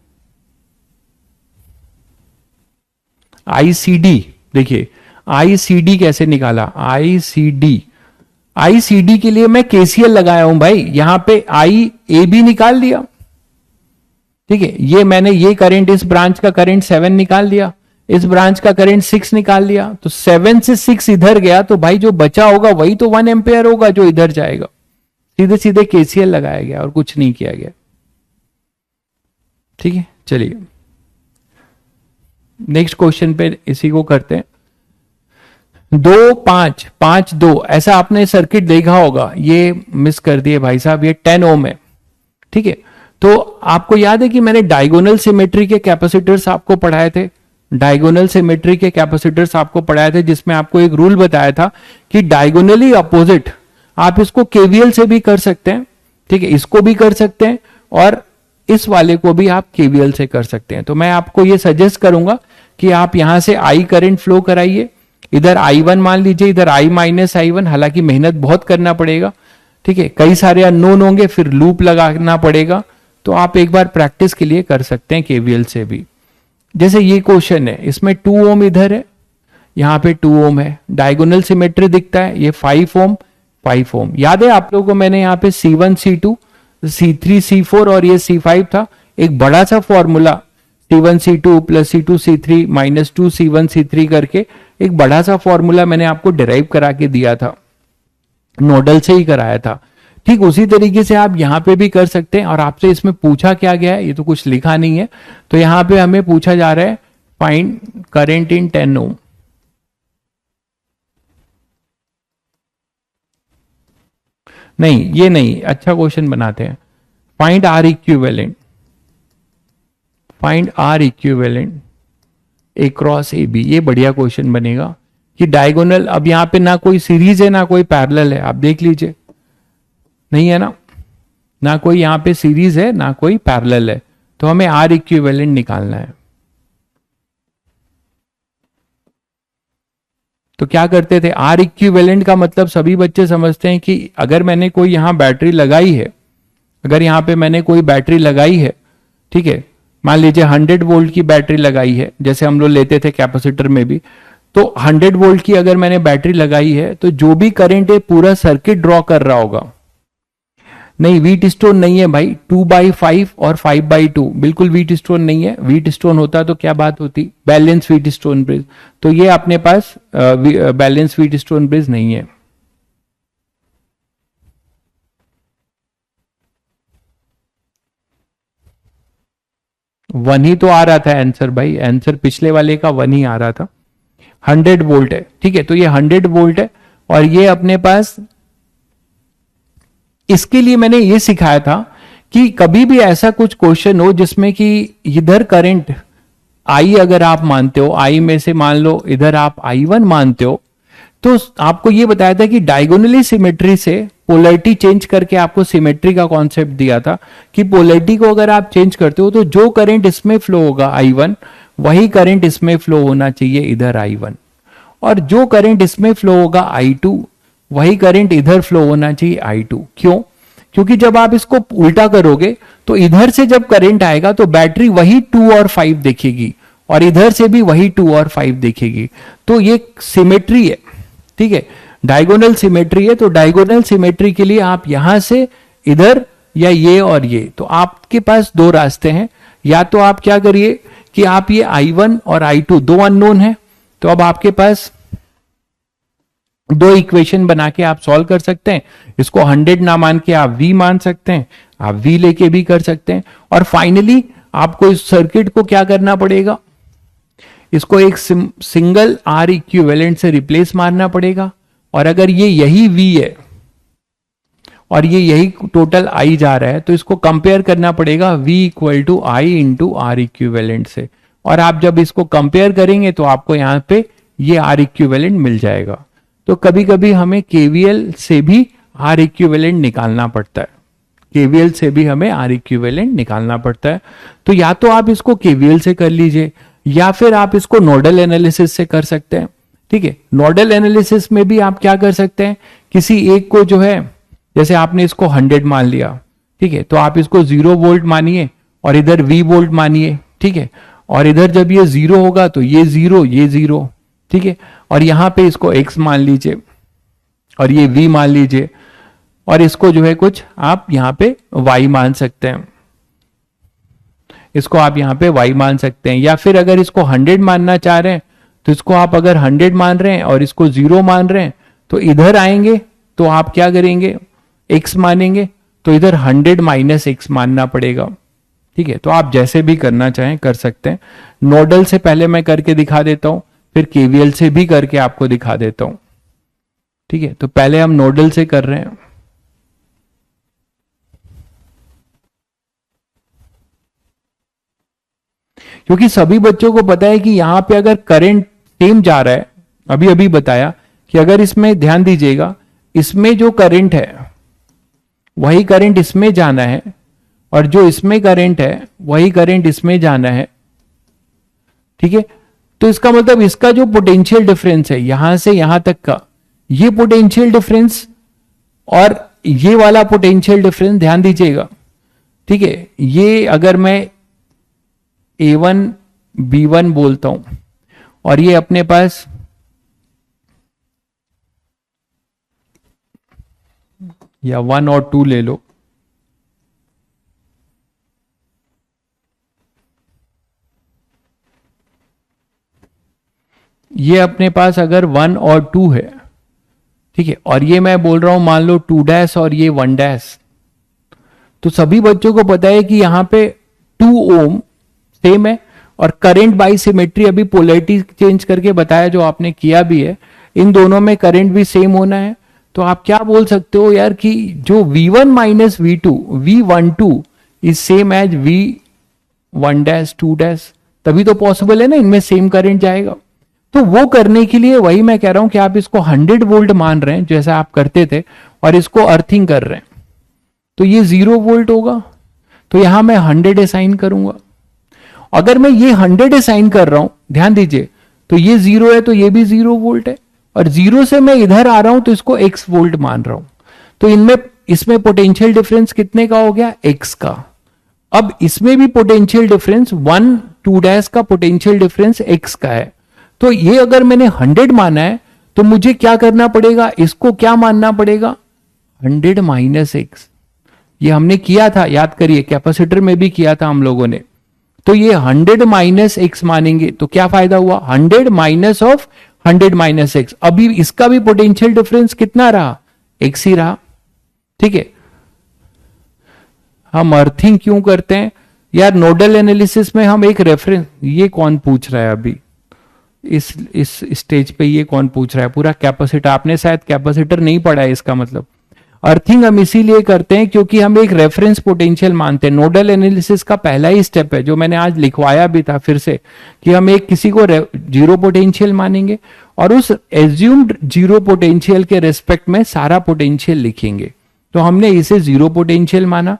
आईसीडी, देखिए आईसीडी कैसे निकाला, आईसीडी, आईसीडी के लिए मैं केसीएल लगाया हूं भाई, यहां पे आई ए बी निकाल दिया, ठीक है, ये मैंने ये करंट, इस ब्रांच का करंट 7 निकाल दिया, इस ब्रांच का करंट 6 निकाल लिया, तो 7 से 6 इधर गया, तो भाई जो बचा होगा वही तो 1 एम्पेयर होगा जो इधर जाएगा। सीधे सीधे केसीएल लगाया गया और कुछ नहीं किया गया। ठीक है, चलिए नेक्स्ट क्वेश्चन पे इसी को करते हैं। 2 5 5 2 ऐसा आपने सर्किट देखा होगा, ये मिस कर दिए भाई साहब, ये 10 ओम है। ठीक है, तो आपको याद है कि मैंने डायगोनल सिमेट्री के कैपेसिटर्स आपको पढ़ाए थे, डायगोनल सिमेट्री के कैपेसिटर्स आपको पढ़ाए थे, जिसमें आपको एक रूल बताया था कि डायगोनली अपोजिट आप इसको केवीएल से भी कर सकते हैं, ठीक है, इसको भी कर सकते हैं और इस वाले को भी आप केवीएल से कर सकते हैं। तो मैं आपको ये सजेस्ट करूंगा कि आप यहां से आई करंट फ्लो कराइए, इधर I1 मान लीजिए, इधर I माइनस I1, हालांकि मेहनत बहुत करना पड़ेगा, ठीक है, कई सारे अननोन होंगे, फिर लूप लगाना पड़ेगा, तो आप एक बार प्रैक्टिस के लिए कर सकते हैं केवीएल से भी। जैसे ये क्वेश्चन है, इसमें 2 ओम इधर है, यहां पे 2 ओम है, डायगोनल सिमेट्री दिखता है, ये 5 ओम 5 ओम। याद है आप लोगों को मैंने यहाँ पे C1 C2 C3 C4 और ये C5 था, एक बड़ा सा formula C1 C2 plus C2 C3 minus 2 C1 C3 करके एक बड़ा सा फॉर्मूला मैंने आपको डिराइव करा के दिया था, नोडल से ही कराया था। ठीक उसी तरीके से आप यहां पे भी कर सकते हैं। और आपसे इसमें पूछा क्या गया है, ये तो कुछ लिखा नहीं है, तो यहां पे हमें पूछा जा रहा है फाइंड करंट इन 10 ओम। नहीं ये नहीं, अच्छा क्वेश्चन बनाते हैं, find R equivalent, find R equivalent A cross A B. ये बढ़िया क्वेश्चन बनेगा कि डायगोनल, अब यहां पे ना कोई सीरीज है ना कोई पैरेलल है, आप देख लीजिए, नहीं है ना कोई यहां पे सीरीज है ना कोई पैरेलल है, तो हमें आर इक्विवेलेंट निकालना है। तो क्या करते थे, आर इक्विवेलेंट का मतलब सभी बच्चे समझते हैं कि अगर मैंने कोई यहां बैटरी लगाई है, अगर यहां पे मैंने कोई बैटरी लगाई है, ठीक है, मान लीजिए 100 वोल्ट की बैटरी लगाई है, जैसे हम लोग लेते थे कैपेसिटर में भी, तो 100 वोल्ट की अगर मैंने बैटरी लगाई है, तो जो भी करंट है पूरा सर्किट ड्रॉ कर रहा होगा। नहीं व्हीट स्टोन नहीं है भाई, 2/5 और 5/2 बिल्कुल व्हीट स्टोन नहीं है। व्हीट स्टोन होता तो क्या बात होती, बैलेंस व्हीट स्टोन ब्रिज, तो ये अपने पास बैलेंस व्हीट स्टोन ब्रिज नहीं है। वन ही तो आ रहा था आंसर भाई, आंसर पिछले वाले का 1 ही आ रहा था। 100 वोल्ट है, ठीक है, तो ये 100 वोल्ट है और ये अपने पास, इसके लिए मैंने ये सिखाया था कि कभी भी ऐसा कुछ क्वेश्चन हो जिसमें कि इधर करंट आई अगर आप मानते हो, आई में से मान लो इधर आप I1 मानते हो, तो आपको ये बताया था कि डायगोनली सिमेट्री से पोलैरिटी चेंज करके आपको सिमेट्री का कॉन्सेप्ट दिया था कि पोलैरिटी को अगर आप चेंज करते हो तो जो करंट इसमें फ्लो होगा I1, वही करंट इसमें फ्लो होना चाहिए इधर I1, और जो करंट इसमें फ्लो होगा I2, वही करंट इधर फ्लो होना चाहिए I2। क्यों? क्योंकि जब आप इसको उल्टा करोगे तो इधर से जब करंट आएगा तो बैटरी वही 2 और 5 देखेगी और इधर से भी वही 2 और 5 देखेगी। तो ये सिमेट्री है, ठीक है, डायगोनल सिमेट्री है। तो डायगोनल सिमेट्री के लिए आप यहां से इधर या ये और ये, तो आपके पास दो रास्ते हैं। या तो आप क्या करिए कि आप ये I1 और I2 दो अननोन है, तो अब आपके पास दो इक्वेशन बना के आप सॉल्व कर सकते हैं। इसको 100 ना मान के आप V मान सकते हैं, आप V लेके भी कर सकते हैं। और फाइनली आपको इस सर्किट को क्या करना पड़ेगा, इसको एक सिंगल R इक्विवेलेंट से रिप्लेस मारना पड़ेगा। और अगर ये यही V है और ये यही टोटल I जा रहा है, तो इसको कंपेयर करना पड़ेगा V equal to I into R equivalent से। और आप जब इसको कंपेयर करेंगे तो आपको यहां पे ये R इक्विवेलेंट मिल जाएगा। तो कभी कभी हमें KVL से भी R इक्विवेलेंट निकालना पड़ता है, KVL से भी हमें R इक्विवेलेंट निकालना पड़ता है। तो या तो आप इसको KVL से कर लीजिए या फिर आप इसको नोडल एनालिसिस से कर सकते हैं। ठीक है, नोडल एनालिसिस में भी आप क्या कर सकते हैं, किसी एक को जो है, जैसे आपने इसको 100 मान लिया, ठीक है, तो आप इसको 0 वोल्ट मानिए और इधर V वोल्ट मानिए। ठीक है, और इधर जब ये 0 होगा तो ये 0 ये 0, ठीक है, और यहां पे इसको X मान लीजिए और ये V मान लीजिए, और इसको जो है कुछ आप यहां पे Y मान सकते हैं, इसको आप यहां पे Y मान सकते हैं। या फिर अगर इसको 100 मानना चाह रहे हैं तो इसको आप अगर 100 मान रहे हैं और इसको 0 मान रहे हैं, तो इधर आएंगे तो आप क्या करेंगे, X मानेंगे, तो इधर 100 माइनस X मानना पड़ेगा। ठीक है, तो आप जैसे भी करना चाहें कर सकते हैं। नोडल से पहले मैं करके दिखा देता हूं, फिर KVL से भी करके आपको दिखा देता हूं। ठीक है, तो पहले हम नोडल से कर रहे हैं। क्योंकि सभी बच्चों को पता है कि यहां पे अगर करंट सेम जा रहा है, अभी अभी बताया कि अगर इसमें ध्यान दीजिएगा, इसमें जो करंट है वही करंट इसमें जाना है, और जो इसमें करंट है वही करंट इसमें जाना है। ठीक है, तो इसका मतलब इसका जो पोटेंशियल डिफरेंस है यहां से यहां तक का, ये पोटेंशियल डिफरेंस और ये वाला पोटेंशियल डिफरेंस ध्यान दीजिएगा। ठीक है, ये अगर मैं A1 B1 बोलता हूं और ये अपने पास या 1 और 2 ले लो, ये अपने पास अगर 1 और 2 है, ठीक है, और ये मैं बोल रहा हूं मान लो 2 डैश और ये 1 डैश, तो सभी बच्चों को पता है कि यहां पे 2 ओम सेम है, और करंट बाई सिमेट्री अभी पोलैरिटी चेंज करके बताया जो आपने किया भी है, इन दोनों में करंट भी सेम होना है। तो आप क्या बोल सकते हो यार कि जो V1 minus V2 V12 is same as V1 dash 2 dash, तभी तो पॉसिबल है ना, इनमें सेम करंट जाएगा। तो वो करने के लिए वही मैं कह रहा हूं कि आप इसको 100 वोल्ट मान रहे हैं जैसा आप करते थे, और इसको अर्थिंग कर रहे हैं, तो ये 0 वोल्ट होगा, तो यहां मैं 100 असाइन करूंगा। अगर मैं ये 100 असाइन कर रहा हूं, ध्यान दीजिए, तो ये 0 है तो ये भी 0 वोल्ट है, और 0 से मैं इधर आ रहा हूं तो इसको X वोल्ट मान रहा हूं। तो इनमें इसमें पोटेंशियल डिफरेंस कितने का हो गया, X का। अब इसमें भी पोटेंशियल डिफरेंस 1 2 डैश का पोटेंशियल डिफरेंस X का है। तो ये अगर मैंने 100 माना है तो मुझे क्या करना पड़ेगा, इसको क्या मानना पड़ेगा, 100 माइनस X। ये हमने किया था, याद करिए, कैपेसिटर में भी किया था हम लोगों ने। तो ये 100 माइनस X मानेंगे तो क्या फायदा हुआ, 100 माइनस ऑफ 100 माइनस X। अभी इसका भी पोटेंशियल डिफरेंस कितना रहा, X ही रहा। ठीक है, हम अर्थिंग क्यों करते हैं यार, नोडल एनालिसिस में हम एक रेफरेंस, ये कौन पूछ रहा है अभी इस स्टेज पे, ये कौन पूछ रहा है, पूरा कैपेसिटर, आपने शायद कैपेसिटर नहीं पढ़ा है, इसका मतलब अर्थिंग हम इसीलिए करते हैं क्योंकि हम एक रेफरेंस पोटेंशियल मानते हैं। नोडल एनालिसिस का पहला ही स्टेप है जो मैंने आज लिखवाया भी था फिर से, कि हम एक किसी को जीरो पोटेंशियल मानेंगे और उस एज्यूम्ड जीरो पोटेंशियल के रेस्पेक्ट में सारा पोटेंशियल लिखेंगे। तो हमने इसे जीरो पोटेंशियल माना,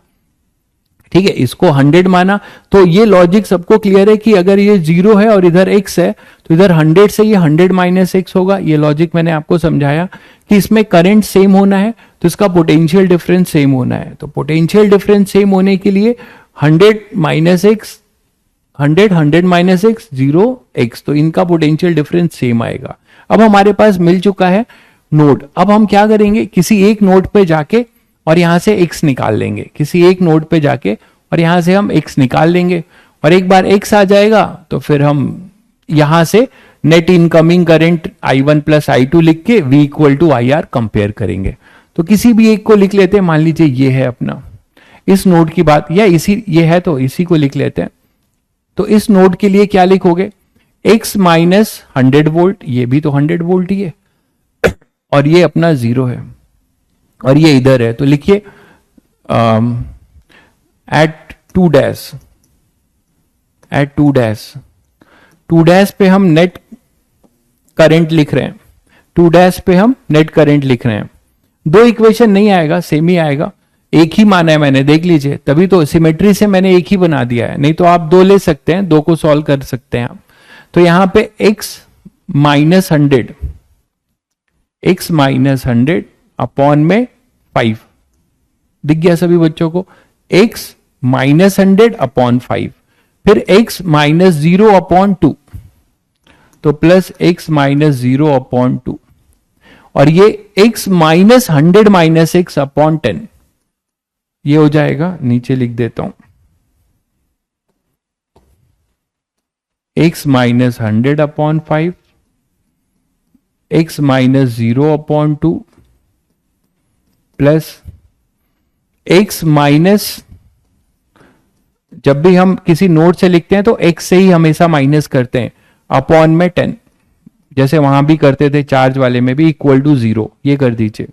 ठीक है, इसको 100 माना। तो ये लॉजिक सबको क्लियर है कि अगर ये 0 है और इधर x है तो इधर 100 से ये 100 माइनस x होगा। ये लॉजिक मैंने आपको समझाया कि इसमें करंट सेम होना है तो इसका पोटेंशियल डिफरेंस सेम होना है। तो पोटेंशियल डिफरेंस सेम होने के लिए 100 minus x 100 minus x 0 x, तो इनका पोटेंशियल डिफरेंस सेम आएगा। अब हमारे पास मिल चुका है नोड। अब हम क्या करेंगे, किसी एक नोड पे जाके और यहां से x निकाल लेंगे किसी एक नोड पे जाके, और यहां से हम x निकाल लेंगे, और एक बार x आ जाएगा तो फिर हम यहां से net incoming current I1 plus I2 लिख के V equal to IR compare करेंगे। तो किसी भी एक को लिख लेते हैं, मान लीजिए ये है अपना इस नोड की बात, या इसी ये है तो इसी को लिख लेते हैं। तो इस नोड के लिए क्या लिखोगे, x माइनस 100 वोल्ट, ये भी तो 100 वोल्ट ही है, और ये अपना 0 है, और ये इधर है, तो लिखिए at 2 dash, at 2 dash, 2 dash पे हम नेट करंट लिख रहे हैं, 2 डैश पे हम नेट करंट लिख रहे हैं। दो इक्वेशन नहीं आएगा, सेम ही आएगा, एक ही माना है मैंने, देख लीजिए, तभी तो सिमेट्री से मैंने एक ही बना दिया है, नहीं तो आप दो ले सकते हैं, दो को सॉल्व कर सकते हैं आप। तो यहां पे x minus 100, x minus 100 upon में 5, दिख गया सभी बच्चों को, x माइनस 100 अपॉन 5, फिर x माइनस 0 अपॉन 2, तो प्लस x माइनस 0 अपॉन 2, और ये x minus 100 minus x upon 10, ये हो जाएगा, नीचे लिख देता हूं, x minus 100 upon 5, x minus 0 upon 2, plus x minus, जब भी हम किसी नोड से लिखते हैं तो x से ही हमेशा माइनस करते हैं, अपॉन में 10, जैसे वहां भी करते थे चार्ज वाले में भी, इक्वल टू 0, ये कर दीजिए।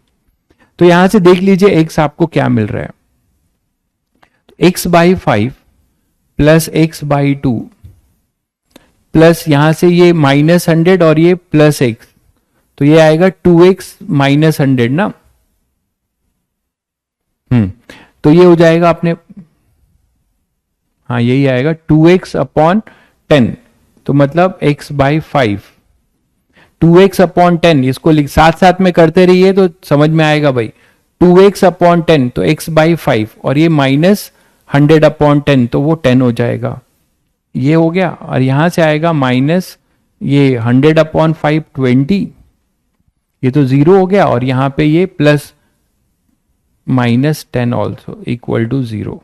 तो यहां से देख लीजिए x आपको क्या मिल रहा है, x by 5 plus x by 2, plus यहां से ये माइनस 100 और ये प्लस x, तो ये आएगा 2x माइनस 100 ना, तो ये हो जाएगा अपने, हाँ यही आएगा 2x अपॉन 10, तो मतलब x बाई 5, 2x अपॉन 10, इसको साथ साथ में करते रहिए तो समझ में आएगा भाई, 2x अपॉन 10 तो x बाई 5, और ये माइनस 100 अपॉन 10 तो वो 10 हो जाएगा, ये हो गया, और यहां से आएगा माइनस ये 100 अपॉन 5 20, ये तो 0 हो गया, और यहां पे ये plus minus 10 also equal to 0,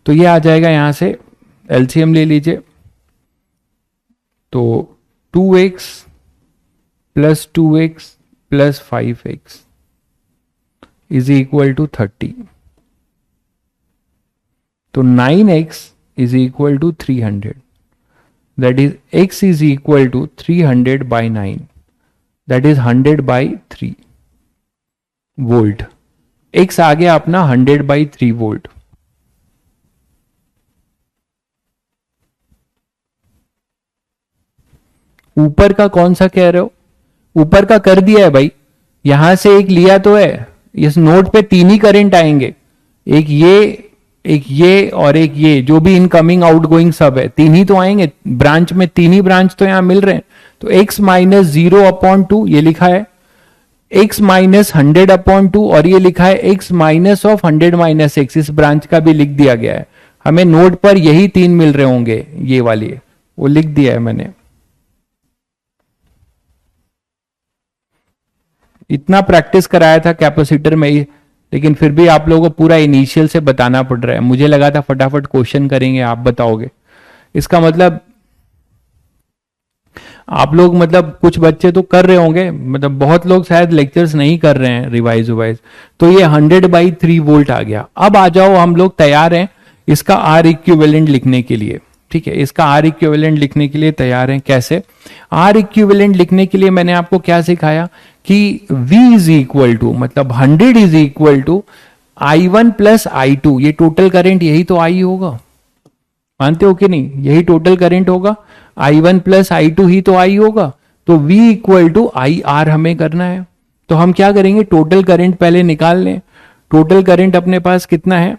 तो ये आ जाएगा, यहां से एलसीएम ले लीजिए, तो 2x plus 2x plus 5x is equal to 30, तो 9x is equal to 300, that is x is equal to 300 by 9, that is 100 by 3 volt, x आ गया अपना 100 बाई 3 वोल्ट। ऊपर का कौन सा कह रहे हो, ऊपर का कर दिया है भाई, यहां से एक लिया तो है, इस नोड पे तीन ही करंट आएंगे, एक ये और एक ये, जो भी इनकमिंग आउटगोइंग सब है, तीन ही तो आएंगे, ब्रांच में तीन ही ब्रांच तो यहां मिल रहे हैं, तो x माइनस 0 अपॉन 2 ये लिखा है, x माइनस 100 अपॉन 2, और ये लिखा है x minus of 100 minus x, इस ब्रांच का भी लिख दिया गया है, हमें नोड पर यही तीन मिल रहे होंगे, ये वाली वो लिख दिया है मैंने। इतना प्रैक्टिस कराया था कैपेसिटर में ही, लेकिन फिर भी आप लोगों को पूरा इनिशियल से बताना पड़ रहा है, मुझे लगा था फटाफट क्वेश्चन करेंगे आप बताओगे, इसका मतलब आप लोग, मतलब कुछ बच्चे तो कर रहे होंगे, मतलब बहुत लोग शायद लेक्चर्स नहीं कर रहे हैं रिवाइज वाइज, तो ये 100 बाई 3 वोल्ट आ गया। अब आ जाओ, हम लोग तैयार हैं इसका आर इक्विवेलेंट लिखने के लिए, ठीक है, इसका आर इक्विवेलेंट लिखने के लिए तैयार हैं। कैसे आर इक्विवेलेंट लिखने के लिए मैंने आपको क्या सिखाया कि V इज इक्वल टू, मतलब 100 is equal to I1 plus I2, ये टोटल करंट यही तो I होगा, मानते हो कि नहीं, यही टोटल करंट होगा, I1 प्लस I2 ही तो I होगा, तो V इक्वल टू IR हमें करना है। तो हम क्या करेंगे, टोटल करंट पहले निकाल लें, टोटल करंट अपने पास कितना है,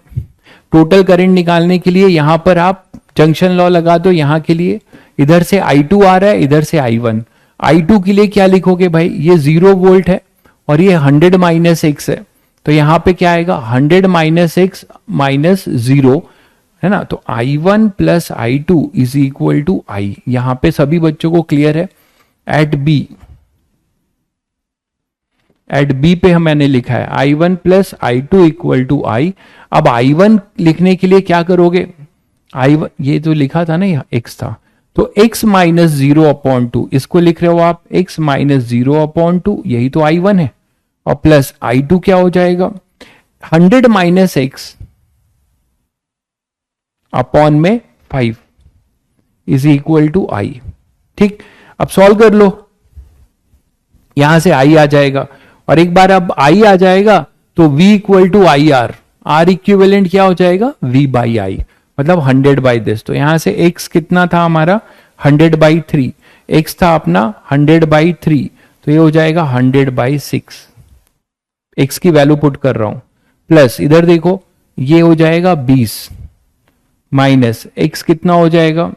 टोटल करंट निकालने के लिए यहां पर आप जंक्शन लॉ लगा दो, यहां के लिए इधर से I2 आ रहा है, इधर से I1, I2 के लिए क्या लिखोगे भाई, ये 0 वोल्ट है और ये 100 माइनस x है, तो यहां पे क्या आएगा 100 माइनस x माइनस 0 है ना, तो I1 plus I2 is equal to I, यहां पे सभी बच्चों को क्लियर है। एट B एट बी पे मैंने लिखा है I1 plus I2 equal to I। अब I1 लिखने के लिए क्या करोगे, I1 ये जो लिखा था ना, यहाँ x था, तो x माइनस 0/2 इसको लिख रहे हो आप, x माइनस 0/2, यही तो I1 है। और प्लस I2 क्या हो जाएगा, 100 माइनस x अपॉन में 5 इज इक्वल टू I। ठीक, अब सॉल्व कर लो, यहां से I आ जाएगा, और एक बार अब I आ जाएगा तो V equal to I R, R equivalent क्या हो जाएगा, V बाई आई, मतलब 100 बाई दिस। तो यहां से x कितना था हमारा, 100/3, x था अपना 100/3, तो ये हो जाएगा 100/6, x की वैल्यू पुट कर रहा हूं, प्लस इधर देखो ये हो जाएगा 20 माइनस x कितना हो जाएगा,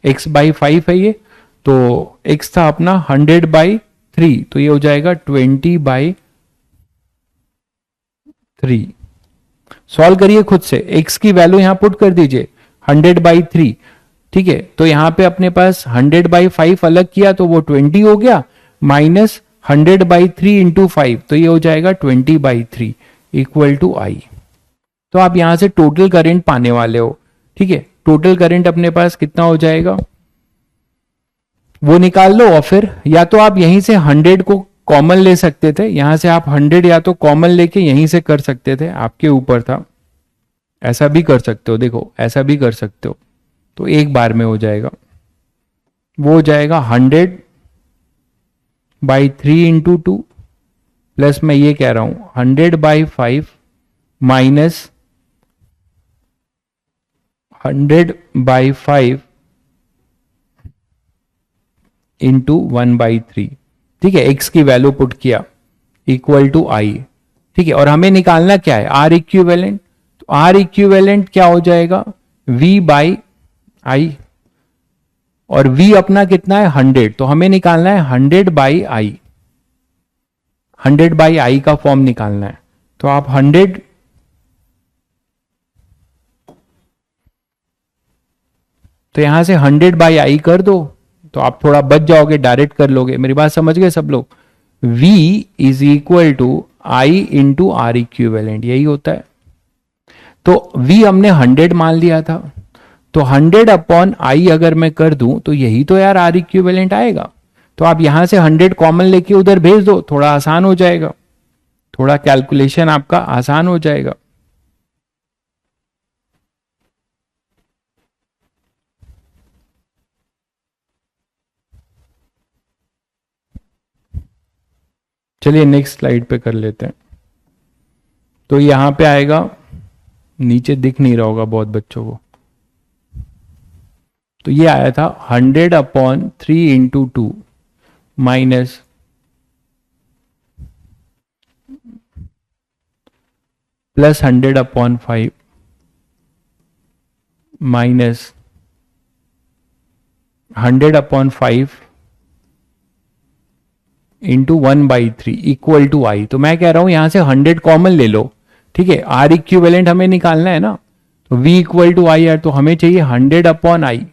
x/5 है ये, तो x था अपना 100/3, तो ये हो जाएगा 20/3। सॉल्व करिए खुद से, x की वैल्यू यहां पुट कर दीजिए 100/3, ठीक है। तो यहां पे अपने पास 100/5 अलग किया तो वो 20 हो गया, माइनस 100/3 इंटू 5, तो ये हो जाएगा 20/3 इक्वल टू I। तो आप यहां से टोटल करंट पाने वाले हो, ठीक है। टोटल करंट अपने पास कितना हो जाएगा वो निकाल लो, और फिर या तो आप यहीं से 100 को कॉमन ले सकते थे, यहां से आप 100 या तो कॉमन लेके यहीं से कर सकते थे, आपके ऊपर था, ऐसा भी कर सकते हो, देखो ऐसा भी कर सकते हो, तो एक बार में हो जाएगा, वो हो जाएगा 100/3 इंटू 2, प्लस मैं ये कह रहा हूं 100/5 माइनस 100/5 इंटू 1/3, ठीक है। x की वैल्यू पुट किया इक्वल टू I, ठीक है। और हमें निकालना क्या है, R इक्विवेलेंट, तो R इक्विवेलेंट क्या हो जाएगा, V बाई आई, और V अपना कितना है 100, तो हमें निकालना है 100/I, 100/I का फॉर्म निकालना है, तो आप 100, तो यहां से 100/I कर दो, तो आप थोड़ा बच जाओगे, डायरेक्ट कर लोगे, मेरी बात समझ गए सब लोग। V is equal to I into R equivalent, यही होता है। तो V हमने 100 मान लिया था, तो 100/I अगर मैं कर दूं तो यही तो यार आर इक्विवेलेंट आएगा। तो आप यहां से 100 कॉमन लेके उधर भेज दो, थोड़ा आसान हो जाएगा, थोड़ा कैलकुलेशन आपका आसान हो जाएगा। चलिए नेक्स्ट स्लाइड पे कर लेते हैं। तो यहां पे आएगा, नीचे दिख नहीं रहा होगा बहुत बच्चों को, तो ये आया था 100/3 into 2 minus plus 100/5 minus 100/5 into 1/3 equal to I। तो मैं कह रहा हूं यहां से 100 कॉमन ले लो, ठीक है। R इक्विवेलेंट हमें निकालना है ना, तो V equal to I R, तो हमें चाहिए 100/I,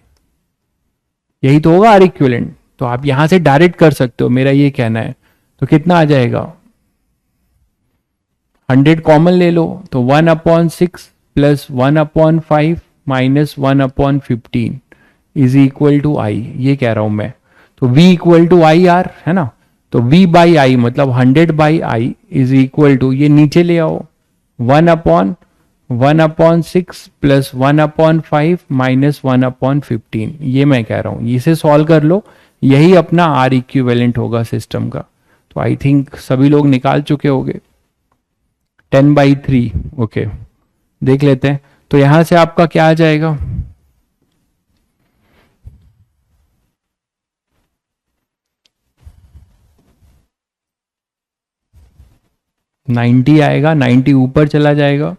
यही तो होगा R इक्विवेलेंट। तो आप यहां से डायरेक्ट कर सकते हो, मेरा ये कहना है। तो कितना आ जाएगा, 100 कॉमन ले लो, तो 1/6 plus 1/5 minus 1/15 is equal to I, ये कह रहा हूं मैं। तो V equal to I R है ना, तो V बाई आई मतलब 100/I इज इक्वल टू, ये नीचे ले आओ, 1/1/6 प्लस 1/5 माइनस 1/15, ये मैं कह रहा हूं, इसे सॉल्व कर लो, यही अपना R इक्विवेलेंट होगा सिस्टम का। तो आई थिंक सभी लोग निकाल चुके होंगे, 10/3, ओके देख लेते हैं। तो यहां से आपका क्या आ जाएगा, 90 आएगा, 90 ऊपर चला जाएगा,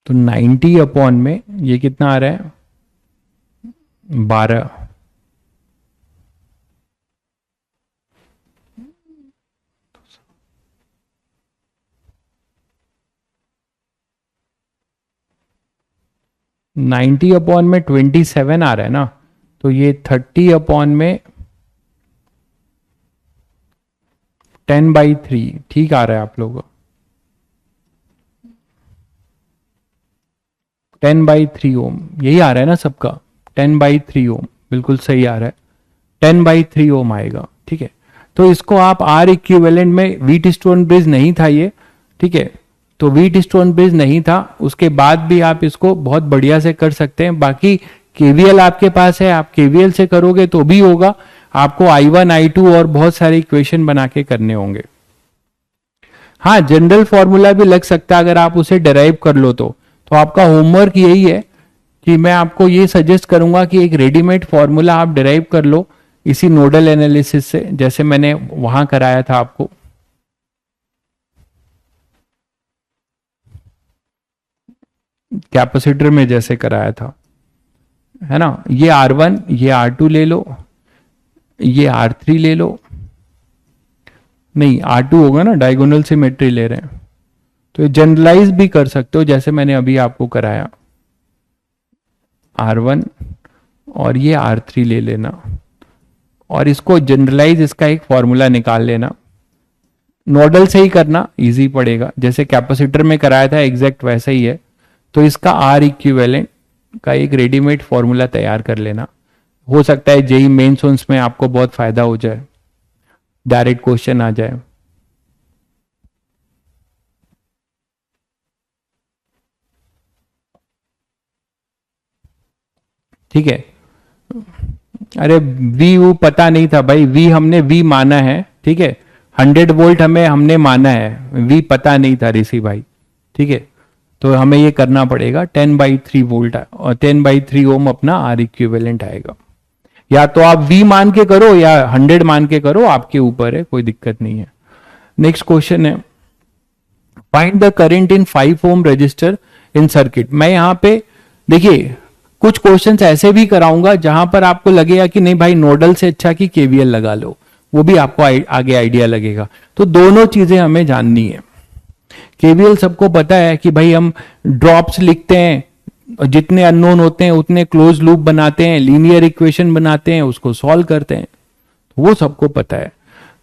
तो 90 अपॉन में ये कितना आ रहा है, 12। नाइन्टी अपॉन में 27 आ रहा है ना, तो ये 30 अपॉन में 10/3 ठीक आ रहा है आप लोगों को। 10/3 ओम यही आ रहा है ना सबका, 10/3 ओम बिल्कुल सही आ रहा है, 10/3 ओम आएगा। ठीक है, तो इसको आप आर इक्विवेलेंट में, व्हीट स्टोन ब्रिज नहीं था ये, ठीक है, तो व्हीट स्टोन ब्रिज नहीं था, उसके बाद भी आप इसको बहुत बढ़िया से कर सकते हैं। बाकी केवीएल आपके पास है, आप केवीएल से करोगे तो भी होगा, आपको I1 I2 और बहुत सारे इक्वेशन बना के करने होंगे। हाँ, जनरल फॉर्मूला भी लग सकता है अगर आप उसे डिराइव कर लो तो आपका होमवर्क यही है कि मैं आपको ये सजेस्ट करूंगा कि एक रेडीमेड फॉर्मूला आप डिराइव कर लो इसी नोडल एनालिसिस से, जैसे मैंने वहां कराया था आपको। कैपेसिटर में जैसे कराया था, है ना, ये R1 ये R2 ले लो, ये R3 ले लो, नहीं R2 होगा ना, डायगोनल सिमेट्री ले रहे हैं, तो ये जनरलाइज भी कर सकते हो जैसे मैंने अभी आपको कराया, R1 और ये R3 ले लेना और इसको जनरलाइज, इसका एक फॉर्मूला निकाल लेना। नोडल से ही करना, इजी पड़ेगा, जैसे कैपेसिटर में कराया था एग्जैक्ट वैसा ही है। तो इसका आर इक्विवेलेंट का एक रेडीमेड फॉर्मूला तैयार कर लेना, हो सकता है जेई मेंस में आपको बहुत फायदा हो जाए, डायरेक्ट क्वेश्चन आ जाए। ठीक है, अरे वी वो पता नहीं था भाई, वी हमने वी माना है, ठीक है, 100 वोल्ट हमने माना है, वी पता नहीं था ऋषि भाई, ठीक है, तो हमें ये करना पड़ेगा 10/3 वोल्ट और 10/3 ओम अपना आर इक्विवेलेंट आएगा। या तो आप वी मान के करो या 100 मान के करो, आपके ऊपर है, कोई दिक्कत नहीं है। नेक्स्ट क्वेश्चन है, find the current in 5 ohm resistor in circuit. मैं यहां पे देखिए कुछ क्वेश्चंस ऐसे भी कराऊंगा जहां पर आपको लगेगा कि नहीं भाई नोडल से अच्छा कि केवीएल लगा लो, वो भी आपको आगे आइडिया लगेगा। तो दोनों चीजें हमें जाननी है। केवीएल सबको पता है कि भाई हम ड्रॉप्स लिखते हैं, जितने अननोन होते हैं उतने क्लोज लूप बनाते हैं, लीनियर इक्वेशन बनाते हैं, उसको सॉल्व करते हैं, वो सबको पता है।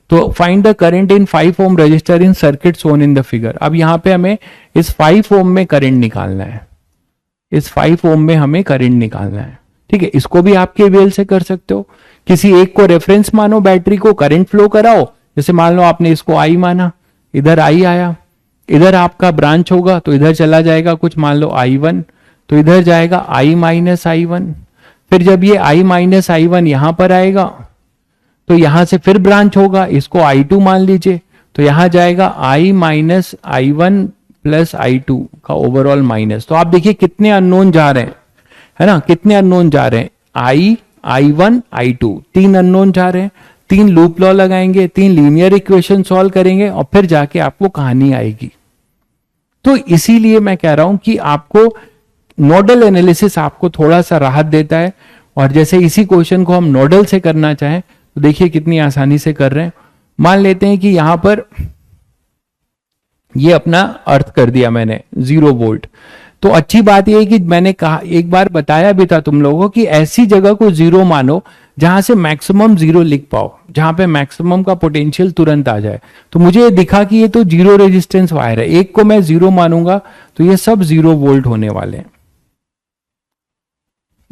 तो find the current in 5 ohm resistor in circuit shown in the figure. अब यहां पे हमें इस 5 ओम में करंट निकालना है, इस 5 ओम में हमें करंट निकालना है। ठीक है, इसको भी आप केवीएल से कर सकते हो। किसी एक को रेफरेंस मानो, बैटरी को करंट फ्लो कराओ, जैसे मान लो आपने इसको आई माना, इधर आई आया, इधर आपका ब्रांच होगा तो इधर चला जाएगा कुछ, मान लो I1, तो इधर जाएगा I माइनस I1। फिर जब ये I माइनस I1 यहां पर आएगा तो यहां से फिर ब्रांच होगा, इसको I2 मान लीजिए, तो यहां जाएगा I minus I1 plus I2 का ओवरऑल माइनस। तो आप देखिए कितने अननोन जा रहे हैं, है ना, कितने अननोन जा रहे हैं, I1 I2, 3 अननोन जा रहे हैं। 3 लूप लॉ लगाएंगे, 3 लीनियर इक्वेशन सॉल्व करेंगे और फिर जाके आपको कहानी आएगी। तो इसीलिए मैं कह रहा हूं कि आपको नोडल एनालिसिस आपको थोड़ा सा राहत देता है, और जैसे इसी क्वेश्चन को हम नोडल से करना चाहें तो देखिए कितनी आसानी से कर रहे हैं। मान लेते हैं कि यहां पर ये अपना अर्थ कर दिया मैंने 0 वोल्ट। तो अच्छी बात यह है कि मैंने कहा, एक बार बताया भी था तुम लोगों को कि ऐसी जगह को 0 मानो जहां से मैक्सिमम 0 लिख पाओ, जहां पे मैक्सिमम का पोटेंशियल तुरंत आ जाए। तो मुझे ये दिखा कि ये तो 0 रेजिस्टेंस वायर है, एक को मैं 0 मानूंगा तो ये सब 0 वोल्ट होने वाले हैं,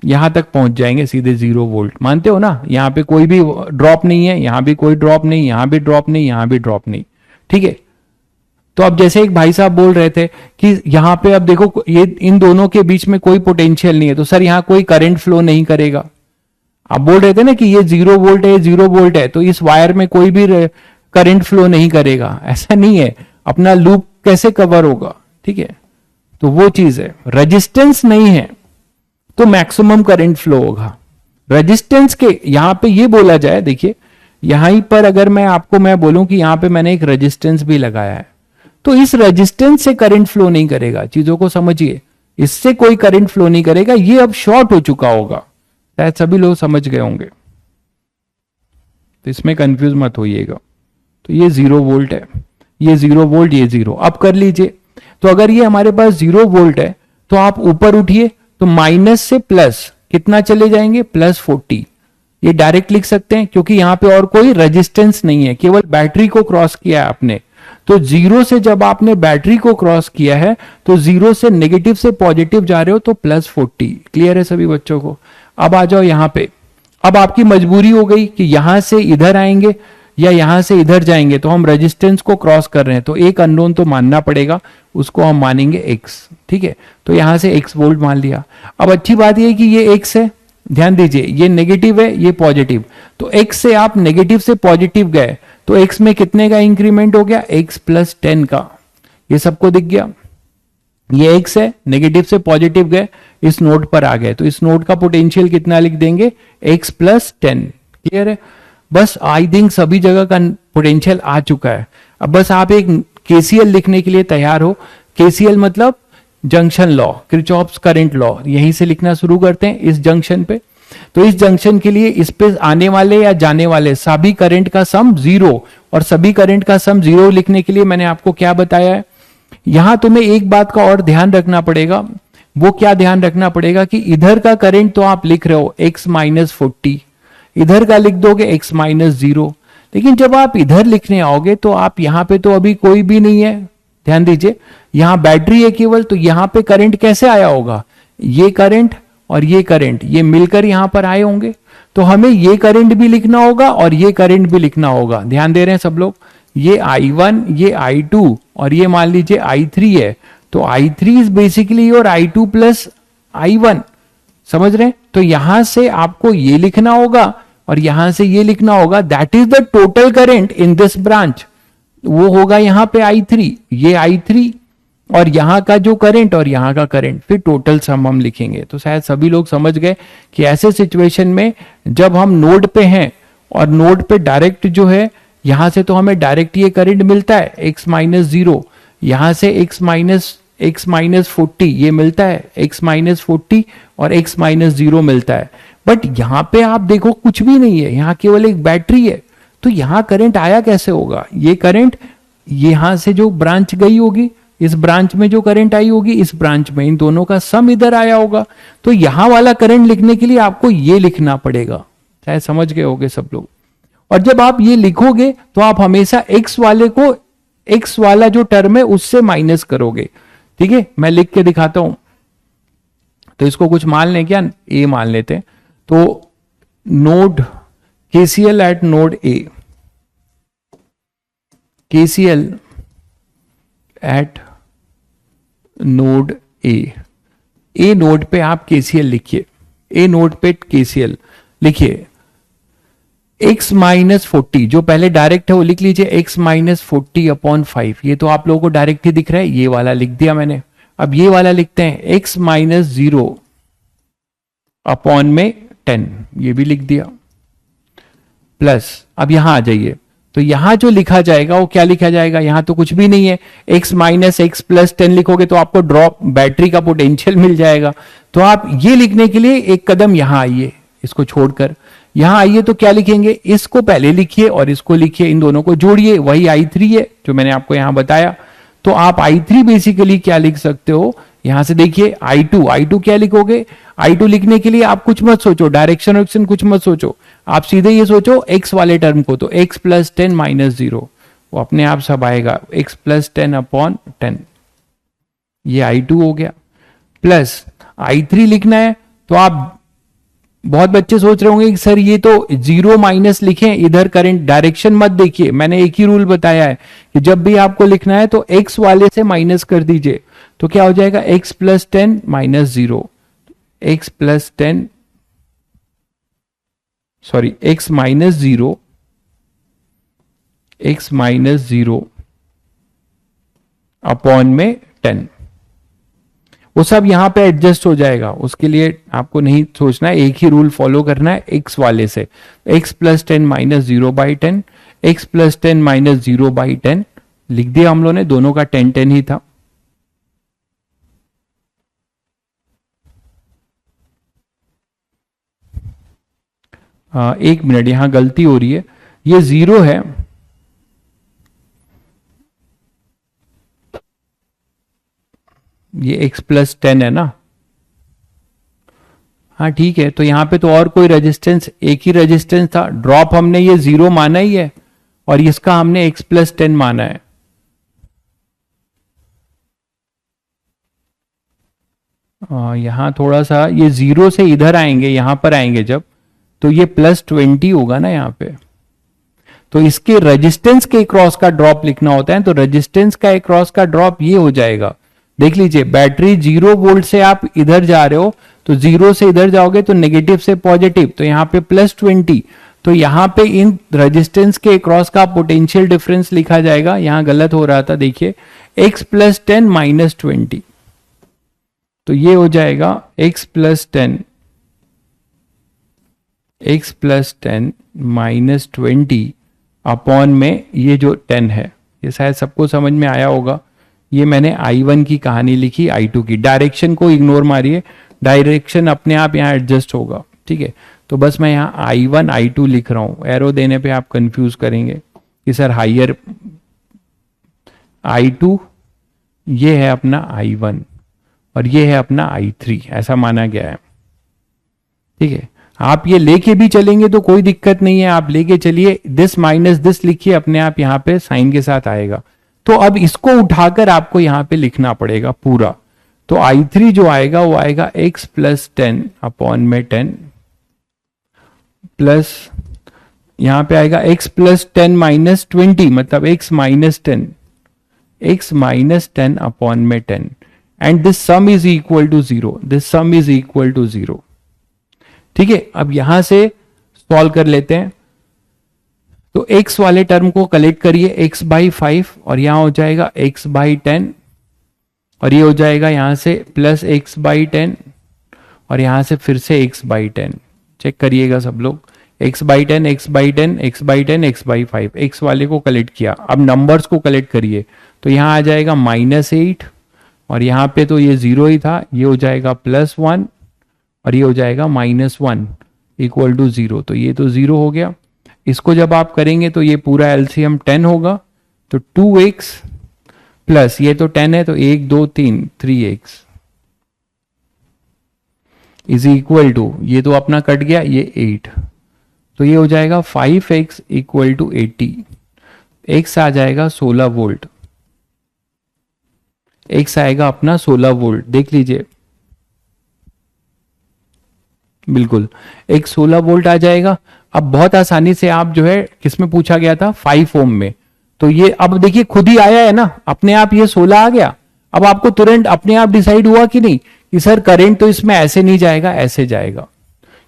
यहां तक पहुंच जाएंगे सीधे 0 वोल्ट। मानते हो ना, यहां पे कोई भी ड्रॉप नहीं है, यहां भी कोई ड्रॉप नहीं, यहां भी ड्रॉप नहीं, यहां भी ड्रॉप नहीं। ठीक है, तो अब जैसे एक भाई साहब बोल रहे थे कि यहां पे अब देखो ये इन दोनों के बीच में कोई पोटेंशियल नहीं है, तो सर यहां कोई करंट फ्लो नहीं करेगा। आप बोल रहे थे ना कि ये 0 वोल्ट है, ये 0 वोल्ट है, तो इस वायर में कोई भी करंट फ्लो नहीं करेगा, ऐसा नहीं है, अपना लूप कैसे कवर होगा। ठीक है, तो वो चीज है, रेजिस्टेंस नहीं है तो मैक्सिमम करंट फ्लो होगा। रेजिस्टेंस के यहां पे ये बोला जाए, देखिए यहां पर अगर मैं बोलूं कि यहां पे मैंने एक रेजिस्टेंस भी लगाया है, तो इस रेजिस्टेंस से करंट फ्लो नहीं करेगा। चीजों को समझिए, इससे कोई करंट फ्लो नहीं करेगा, ये अब शॉर्ट हो चुका होगा। शायद सभी लोग समझ गए होंगे, तो इसमें कंफ्यूज मत होइएगा। तो ये 0 वोल्ट है, ये 0 वोल्ट, ये 0। अब कर लीजिए, तो अगर ये हमारे पास 0 वोल्ट है तो आप ऊपर उठिए, तो माइनस से प्लस कितना चले जाएंगे, +40। ये डायरेक्ट लिख सकते हैं क्योंकि यहां पे और कोई रेजिस्टेंस नहीं है, केवल बैटरी को क्रॉस किया है आपने। तो 0 से जब आपने बैटरी को क्रॉस किया है तो 0 से नेगेटिव से पॉजिटिव जा रहे हो, तो +40। क्लियर है सभी बच्चों को? अब आ जाओ यहां पे। अब आपकी मजबूरी हो गई कि यहां से इधर आएंगे या यहां से इधर जाएंगे, तो हम रेजिस्टेंस को क्रॉस कर रहे हैं, तो एक अननोन तो मानना पड़ेगा, उसको हम मानेंगे x। ठीक है, तो यहां से x वोल्ट मान लिया। अब अच्छी बात यह कि ये x है, ध्यान दीजिए, ये नेगेटिव है, ये पॉजिटिव, तो x से आप नेगेटिव से पॉजिटिव गए तो x में कितने का इंक्रीमेंट हो गया, x + 10 का। ये सबको दिख गया, ये x है, नेगेटिव से पॉजिटिव गए, इस नोड पर आ गए, तो इस नोड का पोटेंशियल कितना लिख देंगे, x + 10। क्लियर है? बस आई थिंक सभी जगह का पोटेंशियल आ चुका है। अब बस आप एक केसीएल लिखने के लिए तैयार हो। केसीएल मतलब junction law, Kirchhoff's current law, यहीं से लिखना शुरू करते हैं इस जंक्शन पे। तो इस जंक्शन के लिए इस पे आने वाले या जाने वाले सभी करंट का सम 0, और सभी करंट का सम 0 लिखने के लिए मैंने आपको क्या बताया है, यहां तुम्हें एक बात का और ध्यान रखना पड़ेगा। वो क्या ध्यान रखना पड़ेगा कि इधर का करंट तो आप लिख रहे हो x - 40, इधर का लिख दोगे x - 0, लेकिन जब आप इधर लिखने आओगे तो आप यहां पे तो अभी कोई भी नहीं है। ध्यान दीजिए, यहां बैटरी है केवल, तो यहां पे करंट कैसे आया होगा, ये करंट और ये करंट ये मिलकर यहां पर आए होंगे, तो हमें ये करंट भी लिखना होगा और ये करंट भी लिखना होगा। ध्यान दे रहे हैं सब लोग? ये I1, ये I2 और ये मान लीजिए I3 है, तो I3 is basically your I2 + I1। समझ रहे हैं? तो यहां से आपको ये लिखना होगा और यहां से ये लिखना होगा, that is the total current in this branch. वो होगा यहां पे I3, ये I3 और यहां का जो करंट और यहां का करंट, फिर टोटल सम हम लिखेंगे। तो शायद सभी लोग समझ गए कि ऐसे सिचुएशन में जब हम नोड पे हैं और नोड पे डायरेक्ट जो है, यहां से तो हमें डायरेक्ट ये करंट मिलता है x - 0, यहां से x - 40 ये मिलता है, x - 40 और x - 0 मिलता है। बट यहां पे आप देखो कुछ भी नहीं है, यहां केवल एक बैटरी है, तो यहां करंट आया कैसे होगा? ये करंट यहां से जो ब्रांच गई होगी, इस ब्रांच में जो करंट आई होगी, इस ब्रांच में, इन दोनों का सम इधर आया होगा। तो यहां वाला करंट लिखने के लिए आपको ये लिखना पड़ेगा। शायद समझ गए होगे सब लोग। और जब आप ये लिखोगे तो आप हमेशा x वाले को, x वाला जो टर्म है उससे माइनस करोगे। ठीक है, मैं लिख के दिखाता हूं। तो इसको कुछ मान लें, क्या a मान लेते हैं। तो node KCL eight node A, KCL eight node A node पे आप KCL लिखिए, A नोड पे KCL लिखिए। x - 40 जो पहले डायरेक्ट है वो लिख लीजिए, x - 40/5, ये तो आप लोगों को डायरेक्ट ही दिख रहा है, ये वाला लिख दिया मैंने। अब ये वाला लिखते हैं x - 0/10, ये भी लिख दिया, प्लस अब यहां आ जाइए, तो यहां जो लिखा जाएगा वो क्या लिखा जाएगा, यहां तो कुछ भी नहीं है, x - x + 10 लिखोगे तो आपको ड्रॉप बैटरी का पोटेंशियल मिल जाएगा। तो आप ये लिखने के लिए एक कदम यहां आइए, इसको छोड़कर यहां आइए, तो क्या लिखेंगे, इसको पहले लिखिए और इसको लिखिए, इन दोनों को जोड़िए, वही I3 है जो मैंने आपको यहां बताया। तो आप I3 बेसिकली क्या लिख सकते हो, यहां से देखिए I2 क्या लिखोगे, I2 लिखने के लिए आप कुछ मत सोचो, डायरेक्शन कुछ मत सोचो, आप सीधे ये सोचो x वाले टर्म को, तो x + 10 - 0, वो अपने आप सब आएगा, x + 10/10, ये I2 हो गया। प्लस I3 लिखना है, तो आप, बहुत बच्चे सोच रहे होंगे कि सर ये तो 0 माइनस लिखें, इधर करंट डायरेक्शन मत देखिए। मैंने एक ही रूल बताया है कि जब भी आपको लिखना है तो x वाले से माइनस कर दीजिए, तो क्या हो जाएगा, x + 10 - 0, x + 10 sorry x - 0, x - 0/10, वो सब यहां पे एडजस्ट हो जाएगा, उसके लिए आपको नहीं सोचना है, एक ही रूल फॉलो करना है x वाले से, x + 10 - 0/10, x + 10 - 0/10 लिख दिया हम लोगों ने, दोनों का 10 ही था। एक मिनट, यहां गलती हो रही है, ये 0 है, ये x प्लस 10 है ना। हाँ ठीक है, तो यहां पे तो और कोई रेजिस्टेंस, एक ही रेजिस्टेंस था, ड्रॉप हमने ये 0 माना ही है और इसका हमने x प्लस 10 माना है। यहां थोड़ा सा ये 0 से इधर आएंगे, यहां पर आएंगे जब, तो ये +20 होगा ना यहाँ पे। तो इसके रेजिस्टेंस के क्रॉस का ड्रॉप लिखना होता है, तो रेजिस्टेंस का क्रॉस का ड्रॉप ये हो जाएगा। देख लीजिए, बैटरी 0 वोल्ट से आप इधर जा रहे हो, तो 0 से इधर जाओगे तो नेगेटिव से पॉजिटिव, तो यहाँ पे +20, तो यहाँ पे इन रेजिस्टेंस के क्रॉस का पोटेंशियल डिफरेंस लिखा जाएगा। यहां गलत हो रहा था, देखिए, x प्लस 10 माइनस 20, तो ये हो जाएगा x प्लस 10 माइनस 20 अपॉन में ये जो 10 है। ये शायद सबको समझ में आया होगा। ये मैंने I1 की कहानी लिखी, I2 की। डायरेक्शन को इग्नोर मारिए, डायरेक्शन अपने आप यहाँ एडजस्ट होगा, ठीक है। तो बस मैं यहाँ I1 I2 लिख रहा हूं, एरो देने पे आप कंफ्यूज करेंगे कि सर हाइयर I2, ये है अपना I1 और ये है अपना I3, ऐसा माना गया है, ठीक है। आप ये लेके भी चलेंगे तो कोई दिक्कत नहीं है, आप लेके चलिए, दिस माइनस दिस लिखिए, अपने आप यहाँ पे साइन के साथ आएगा। तो अब इसको उठाकर आपको यहाँ पे लिखना पड़ेगा पूरा। तो I3 जो आएगा वो आएगा x प्लस 10 अपॉन में 10 प्लस, यहां पे आएगा x प्लस 10 माइनस 20, मतलब x माइनस 10 अपॉन में 10, and this sum is equal to 0, this sum is equal to 0, ठीक है। अब यहां से सॉल्व कर लेते हैं। तो x वाले टर्म को कलेक्ट करिए, x बाई 5, और यहां हो जाएगा x बाई 10, और ये हो जाएगा यहां से प्लस x बाई 10, और यहां से फिर से x बाई 10। चेक करिएगा सब लोग, x by 10, x by 10, x by 10, x by 5, x वाले को कलेक्ट किया। अब नंबर्स को कलेक्ट करिए, तो यहां आ जाएगा -8, और यहां पे तो ये 0 ही था, ये हो जाएगा +1, और ये हो जाएगा -1 इक्वल टू 0, तो ये तो 0 हो गया। इसको जब आप करेंगे तो ये पूरा एलसीएम 10 होगा, तो 2x प्लस ये तो 10 है, तो 1 2 3 3x इज इक्वल टू, ये तो अपना कट गया, ये 8, तो ये हो जाएगा 5x इक्वल टू 80। x आ जाएगा 16 वोल्ट, x आएगा अपना 16 वोल्ट, देख लीजिए, बिल्कुल एक 16 वोल्ट आ जाएगा। अब बहुत आसानी से आप जो है, किसमें पूछा गया था, 5 ओम में, तो ये अब देखिए खुद ही आया है ना, अपने आप ये 16 आ गया। अब आपको तुरंत अपने आप डिसाइड हुआ कि नहीं कि सर करंट तो इसमें ऐसे नहीं जाएगा, ऐसे जाएगा,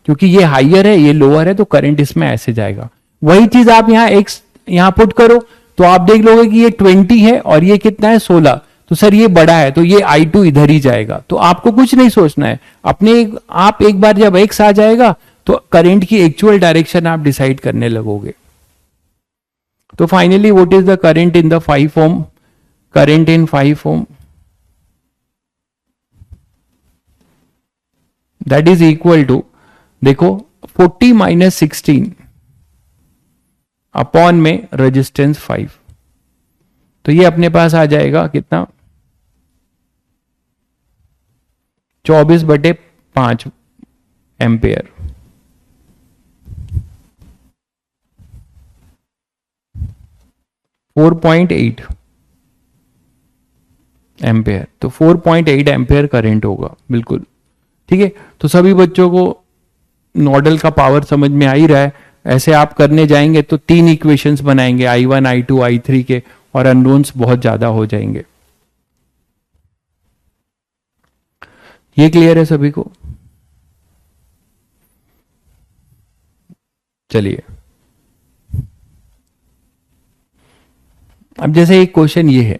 क्योंकि ये हाइयर है ये लोअर है, तो करंट इसमें ऐसे जाएगा। वही चीज आप यहाँ एक्स यहाँ पुट करो, तो आप देख लोगे कि ये 20 है और ये कितना है 16, तो सर ये बड़ा है, तो ये I2 इधर ही जाएगा। तो आपको कुछ नहीं सोचना है, आप एक बार जब x आ जाएगा तो करंट की एक्चुअल डायरेक्शन आप डिसाइड करने लगोगे। तो finally what is the current in the 5 ohm, current in 5 ohm, that is equal to, देखो 40 माइनस 16 अपॉन में रेजिस्टेंस 5, तो ये अपने पास आ जाएगा कितना, 24/5 एम्पेयर। .8 एम्पेयर, तो 4.8 एम्पेयर करंट होगा, बिल्कुल ठीक है। तो सभी बच्चों को नोडल का पावर समझ में आ ही रहा है। ऐसे आप करने जाएंगे तो 3 इक्वेशंस बनाएंगे, I1 I2 I3 के, और अननोन्स बहुत ज्यादा हो जाएंगे। ये क्लियर है सभी को? चलिए, अब जैसे एक क्वेश्चन ये है,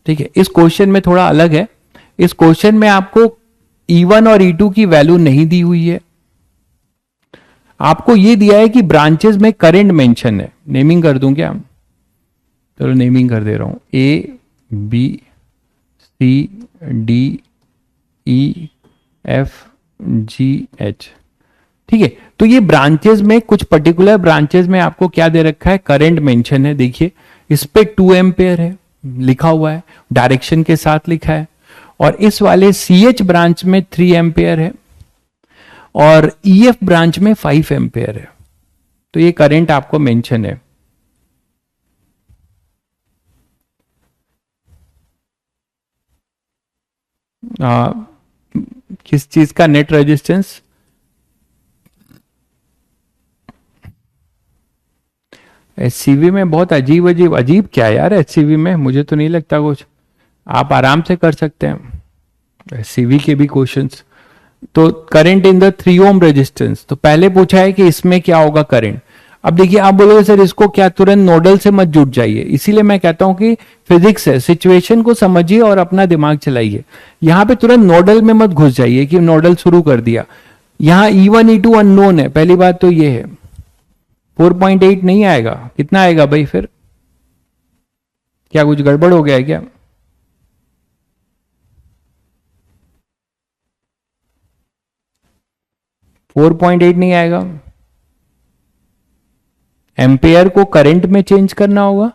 ठीक है, इस क्वेश्चन में थोड़ा अलग है। इस क्वेश्चन में आपको E1 और E2 की वैल्यू नहीं दी हुई है, आपको ये दिया है कि ब्रांचेस में करंट मेंशन है। नेमिंग कर दूं क्या? चलो नेमिंग कर दे रहा हूं, A B C D E F G H, ठीक है, तो ये ब्रांचेस में कुछ पर्टिकुलर ब्रांचेस में आपको क्या दे रखा है, करंट मेंशन है, देखिए इस पे 2 एम्पेयर है लिखा हुआ है, डायरेक्शन के साथ लिखा है, और इस वाले CH ब्रांच में 3 एम्पेयर है और EF ब्रांच में 5 एम्पेयर है। तो ये करंट आपको मेंशन है। किस चीज का नेट रेजिस्टेंस? HCV में बहुत अजीब अजीब, अजीब क्या है यार HCV में, मुझे तो नहीं लगता कुछ, आप आराम से कर सकते हैं HCV के भी क्वेश्चंस। तो current in the 3 ohm resistance, तो पहले पूछा है कि इसमें क्या होगा करंट। अब देखिए आप बोलोगे सर इसको क्या तुरंत नोडल से मत जुट जाइए, इसीलिए मैं कहता हूं कि फिजिक्स है, सिचुएशन को समझिए और अपना दिमाग चलाइए। यहां पे तुरंत नोडल में मत घुस जाइए कि नोडल शुरू कर दिया। यहां E1 E2 अननोन है, पहली बात तो ये है। 4.8 नहीं आएगा, कितना आएगा भाई फिर? क्या कुछ गड़बड़ हो गया है क्या? .8 नहीं आएगा। एम्पेयर को करंट में चेंज करना होगा।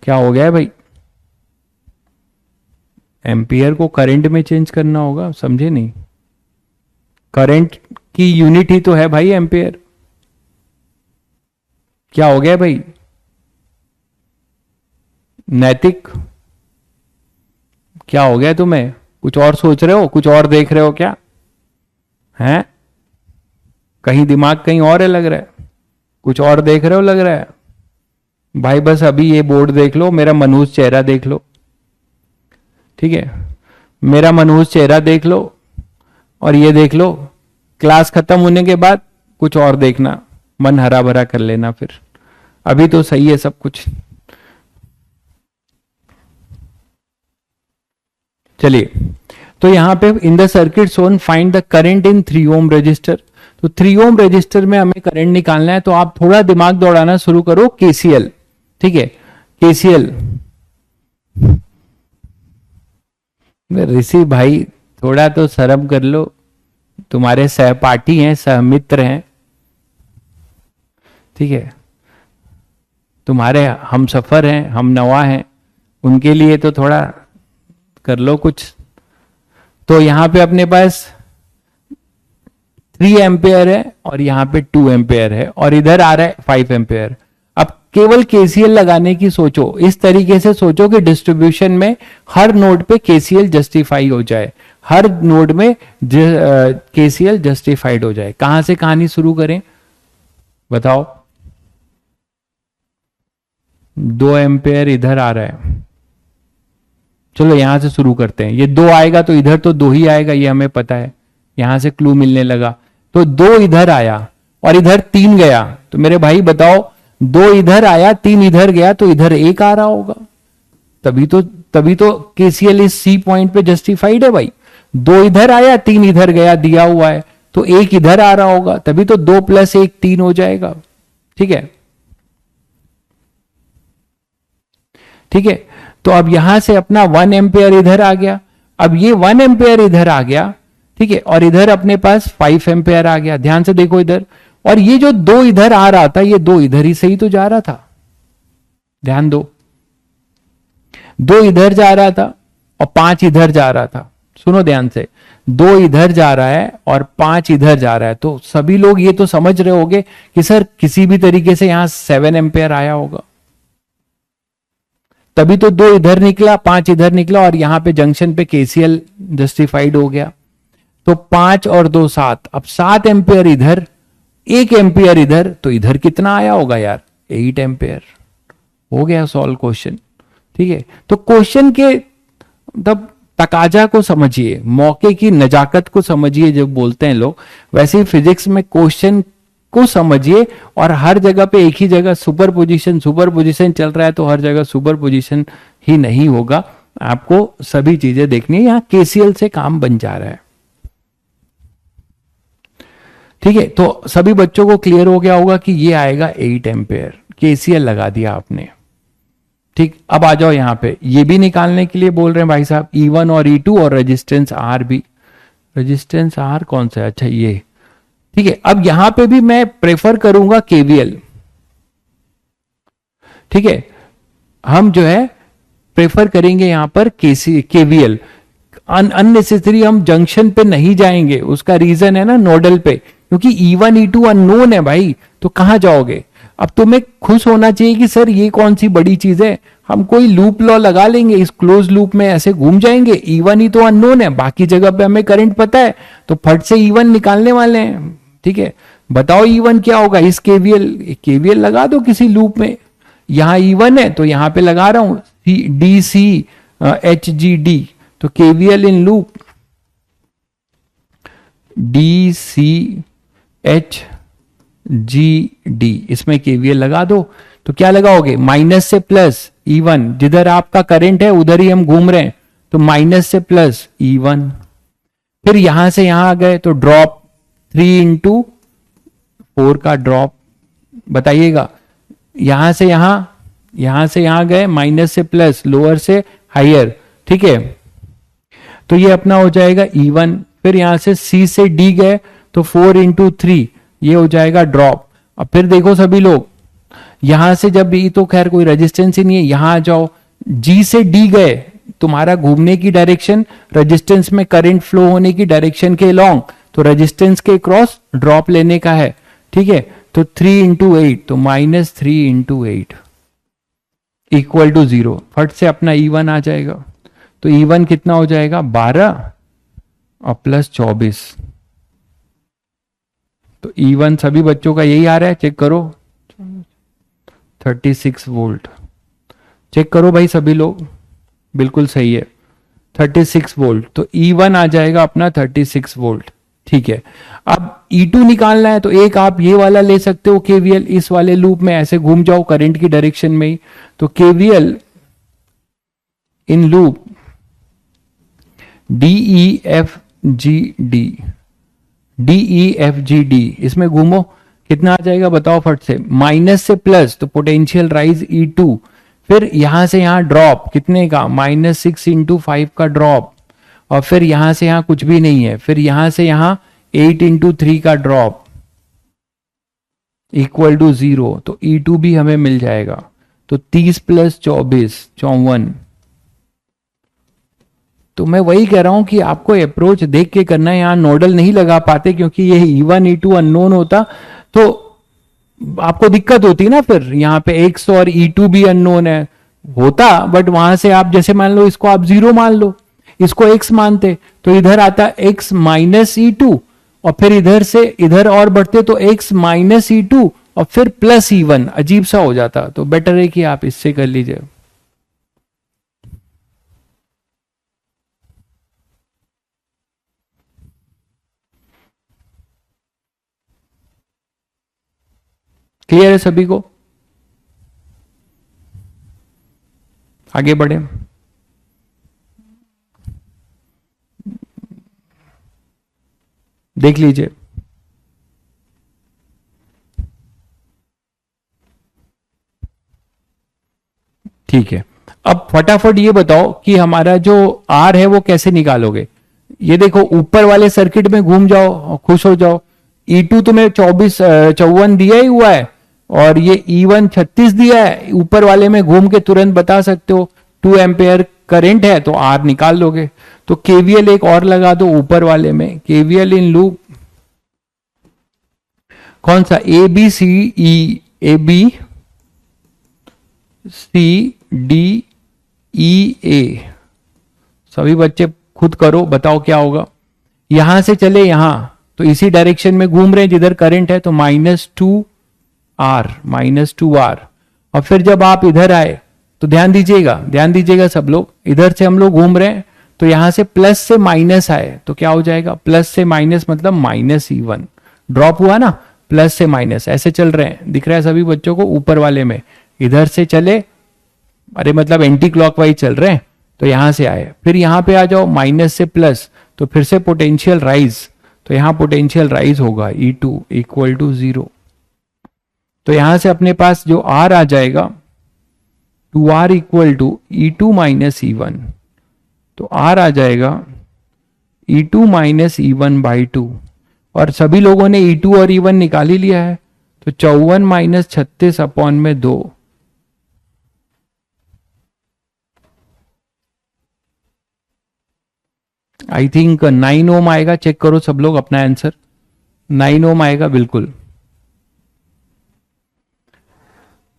क्या हो गया है भाई? एम्पियर को करंट में चेंज करना होगा, समझे नहीं? करंट की यूनिट ही तो है भाई एम्पियर। क्या हो गया भाई? नैतिक क्या हो गया तुम्हें? कुछ और सोच रहे हो, कुछ और देख रहे हो क्या? हैं? कहीं दिमाग कहीं और है लग रहा है, कुछ और देख रहे हो लग रहा है भाई। बस अभी ये बोर्ड देख लो, मेरा मनहूस चेहरा देख लो, ठीक है? मेरा मनहूस चेहरा देख लो और ये देख लो, क्लास खत्म होने के बाद कुछ और देखना, मन हरा भरा कर लेना फिर। अभी तो सही है सब कुछ। चलिए, तो यहां पे in the circuit shown find the current in 3 ohm resistor. तो 3 ओम रजिस्टर में हमें करंट निकालना है, तो आप थोड़ा दिमाग दौड़ाना शुरू करो, KCL, ठीक है? KCL। ऋषि भाई थोड़ा तो शर्म कर लो, तुम्हारे सहपाठी हैं, सहमित्र हैं, ठीक है? तुम्हारे हम सफर हैं, हम नवा हैं, उनके लिए तो थोड़ा कर लो कुछ। तो यहां पे अपने पास 3 एम्पेयर है और यहां पे 2 एम्पेयर है और इधर आ रहा है 5 एम्पेयर। अब केवल KCL लगाने की सोचो, इस तरीके से सोचो कि डिस्ट्रीब्यूशन में हर नोड पे KCL जस्टिफाई हो जाए, हर नोड में KCL जस्टिफाइड हो जाए। कहां से कहानी शुरू करें बताओ? 2 एम्पेयर इधर आ रहा है, चलो यहां से शुरू करते हैं। ये 2 आएगा तो इधर तो 2 ही आएगा, ये हमें पता है, यहां से क्लू मिलने लगा। तो 2 इधर आया और इधर 3 गया, तो मेरे भाई बताओ 2 इधर आया 3 इधर गया तो इधर 1 आ रहा होगा, तभी तो KCL इस C पॉइंट पे जस्टिफाइड है भाई। 2 इधर आया 3 इधर गया, दिया हुआ है, तो 1 इधर आ रहा होगा, तभी तो 2 + 1 3 हो जाएगा, ठीक है? ठीक है, तो अब यहां से अपना 1 एम्पेयर इधर आ गया, अब ये 1 एम्पेयर इधर आ गया, ठीक है? और इधर अपने पास 5 एम्पेयर आ गया। ध्यान से देखो इधर, और ये जो 2 इधर आ रहा था, ये 2 इधर ही से ही तो जा रहा था। ध्यान दो, 2 इधर जा रहा था और 5 इधर जा रहा था। सुनो ध्यान से, 2 इधर जा रहा है और 5 इधर जा रहा है, तो सभी लोग ये तो समझ रहे होंगे कि सर किसी भी तरीके से यहां 7 एम्पेयर आया होगा, तभी तो 2 इधर निकला 5 इधर निकला और यहां पे जंक्शन पे KCL जस्टिफाइड हो गया। तो 5 और 2 7, अब 7 एम्पेयर इधर 1 एम्पेयर इधर, तो इधर कितना आया होगा यार? 8 एम्पेयर। हो गया सॉल्व क्वेश्चन, ठीक है? तो क्वेश्चन के मतलब तकाजा को समझिए, मौके की नजाकत को समझिए, जब बोलते हैं लोग, वैसे ही फिजिक्स में क्वेश्चन को समझिए। और हर जगह पे एक ही जगह सुपर पोजिशन चल रहा है, तो हर जगह सुपर पोजिशन ही नहीं होगा, आपको सभी चीजें देखनी है। यहां KCL से काम बन जा रहा है, ठीक है? तो सभी बच्चों को क्लियर हो गया होगा कि ये आएगा 8 एम्पेयर, KCL लगा दिया आपने, ठीक? अब आ जाओ यहां पे, ये भी निकालने के लिए बोल रहे हैं भाई साहब, E1 और E2 और रेजिस्टेंस R भी। रेजिस्टेंस आर कौन सा है, अच्छा ये, ठीक है। अब यहां पे भी मैं प्रेफर करूंगा केवीएल, ठीक है, हम जो है प्रेफर करेंगे यहां पर केवीएल। अननेसेसरी हम जंक्शन पे नहीं जाएंगे, उसका रीजन है ना नोडल पे, क्योंकि E1 E2 अननोन है भाई, तो कहां जाओगे। अब तुम्हें खुश होना चाहिए कि सर ये कौन सी बड़ी चीज है, हम कोई लूप लॉ लगा लेंगे, इस क्लोज लूप में ऐसे घूम जाएंगे। E1 ही तो अननोन है, बाकी जगह पे हमें करंट पता है, तो फट से E1 निकालने वाले हैं, ठीक है। बताओ E1 क्या होगा, इस केवीएल लगा दो किसी लूप में, यहां E1 है तो यहां पे लगा रहा हूं DCHGD, तो केवीएल इन लूप DCHGD, इसमें केवीएल लगा दो। तो क्या लगाओगे, माइनस से प्लस E1, जिधर आपका करंट है उधर ही हम घूम रहे हैं, तो माइनस से प्लस E1। फिर यहां से यहां आ गए तो ड्रॉप 3 इंटू 4 का ड्रॉप, बताइएगा। यहां से यहां गए, माइनस से प्लस, लोअर से हायर, ठीक है। तो ये अपना हो जाएगा E1। फिर यहां से C से D गए तो 4 इंटू 3, ये हो जाएगा ड्रॉप। अब फिर देखो सभी लोग, यहां से जब ये तो खैर कोई रेजिस्टेंस ही नहीं है, यहां आ जाओ, G से D गए, तुम्हारा घूमने की डायरेक्शन रेजिस्टेंस में करंट फ्लो होने की डायरेक्शन के लॉन्ग, तो रेजिस्टेंस के क्रॉस ड्रॉप लेने का है, ठीक है। तो 3 इंटू 8, तो माइनस 3 इंटू 8 इक्वल टू 0। फट से अपना E1 आ जाएगा। तो E1 कितना हो जाएगा, 12 और प्लस 24। तो E1 सभी बच्चों का यही आ रहा है, चेक करो, 36 वोल्ट। चेक करो भाई सभी लोग, बिल्कुल सही है, 36 वोल्ट। तो E1 आ जाएगा अपना 36 वोल्ट, ठीक है। अब E2 निकालना है, तो एक आप ये वाला ले सकते हो केवीएल, इस वाले लूप में ऐसे घूम जाओ करंट की डायरेक्शन में ही, तो केवीएल इन लूप DEFGD, इसमें घूमो, कितना आ जाएगा बताओ फट से, माइनस से प्लस, तो पोटेंशियल राइज E2। फिर यहां से यहां ड्रॉप कितने का, -6 इंटू 5 का ड्रॉप, और फिर यहां से यहां कुछ भी नहीं है, फिर यहां से यहां 8 इंटू 3 का ड्रॉप इक्वल टू 0। तो E2 भी हमें मिल जाएगा। तो 30 प्लस 24, 54। तो मैं वही कह रहा हूं कि आपको अप्रोच देख के करना है, यहां नोडल नहीं लगा पाते, क्योंकि ये E1 E2 अननोन होता तो आपको दिक्कत होती ना, फिर यहाँ पे X और E2 भी अननोन है होता, बट वहां से आप जैसे मान लो इसको आप 0 मान लो, इसको X मानते, तो इधर आता X माइनस E2, और फिर इधर से इधर और बढ़ते तो X माइनस E2 और फिर प्लस E1, अजीब सा हो जाता। तो बेटर है कि आप इससे कर लीजिए। क्लियर है सभी को, आगे बढ़े। देख लीजिए, ठीक है। अब फटाफट ये बताओ कि हमारा जो R है वो कैसे निकालोगे। ये देखो ऊपर वाले सर्किट में घूम जाओ और खुश हो जाओ। E2 तुम्हें 54 दिया ही हुआ है, और ये E1 36 दिया है, ऊपर वाले में घूम के तुरंत बता सकते हो 2 एम्पेयर करंट है, तो R निकाल लोगे। तो केवीएल एक और लगा दो ऊपर वाले में, केवीएल इन लूप कौन सा, ABCD सभी बच्चे खुद करो, बताओ क्या होगा। यहां से चले यहां, तो इसी डायरेक्शन में घूम रहे हैं जिधर करंट है, तो -2R, और फिर जब आप इधर आए तो ध्यान दीजिएगा सब लोग, इधर से हम लोग घूम रहे हैं, तो यहां से प्लस से माइनस आए तो क्या हो जाएगा, प्लस से माइनस मतलब -E1, ड्रॉप हुआ ना, प्लस से माइनस ऐसे चल रहे हैं, दिख रहा है सभी बच्चों को ऊपर वाले में। इधर से चले, अरे मतलब एंटी क्लॉकवाइज चल रहे हैं, तो यहां से आए, फिर यहां पे आ जाओ माइनस से प्लस, तो फिर से पोटेंशियल राइज, तो यहां पोटेंशियल राइज होगा E2 इक्वल टू 0। तो यहां से अपने पास जो R आ जाएगा 2R equal to E2 minus E1, तो R आ जाएगा E2 माइनस E1 बाई 2, और सभी लोगों ने E2 और E1 निकाल ही लिया है, तो 54 माइनस 36 अपॉन में 2, आई थिंक 9 ओम आएगा। चेक करो सब लोग अपना आंसर, 9 ओम आएगा बिल्कुल।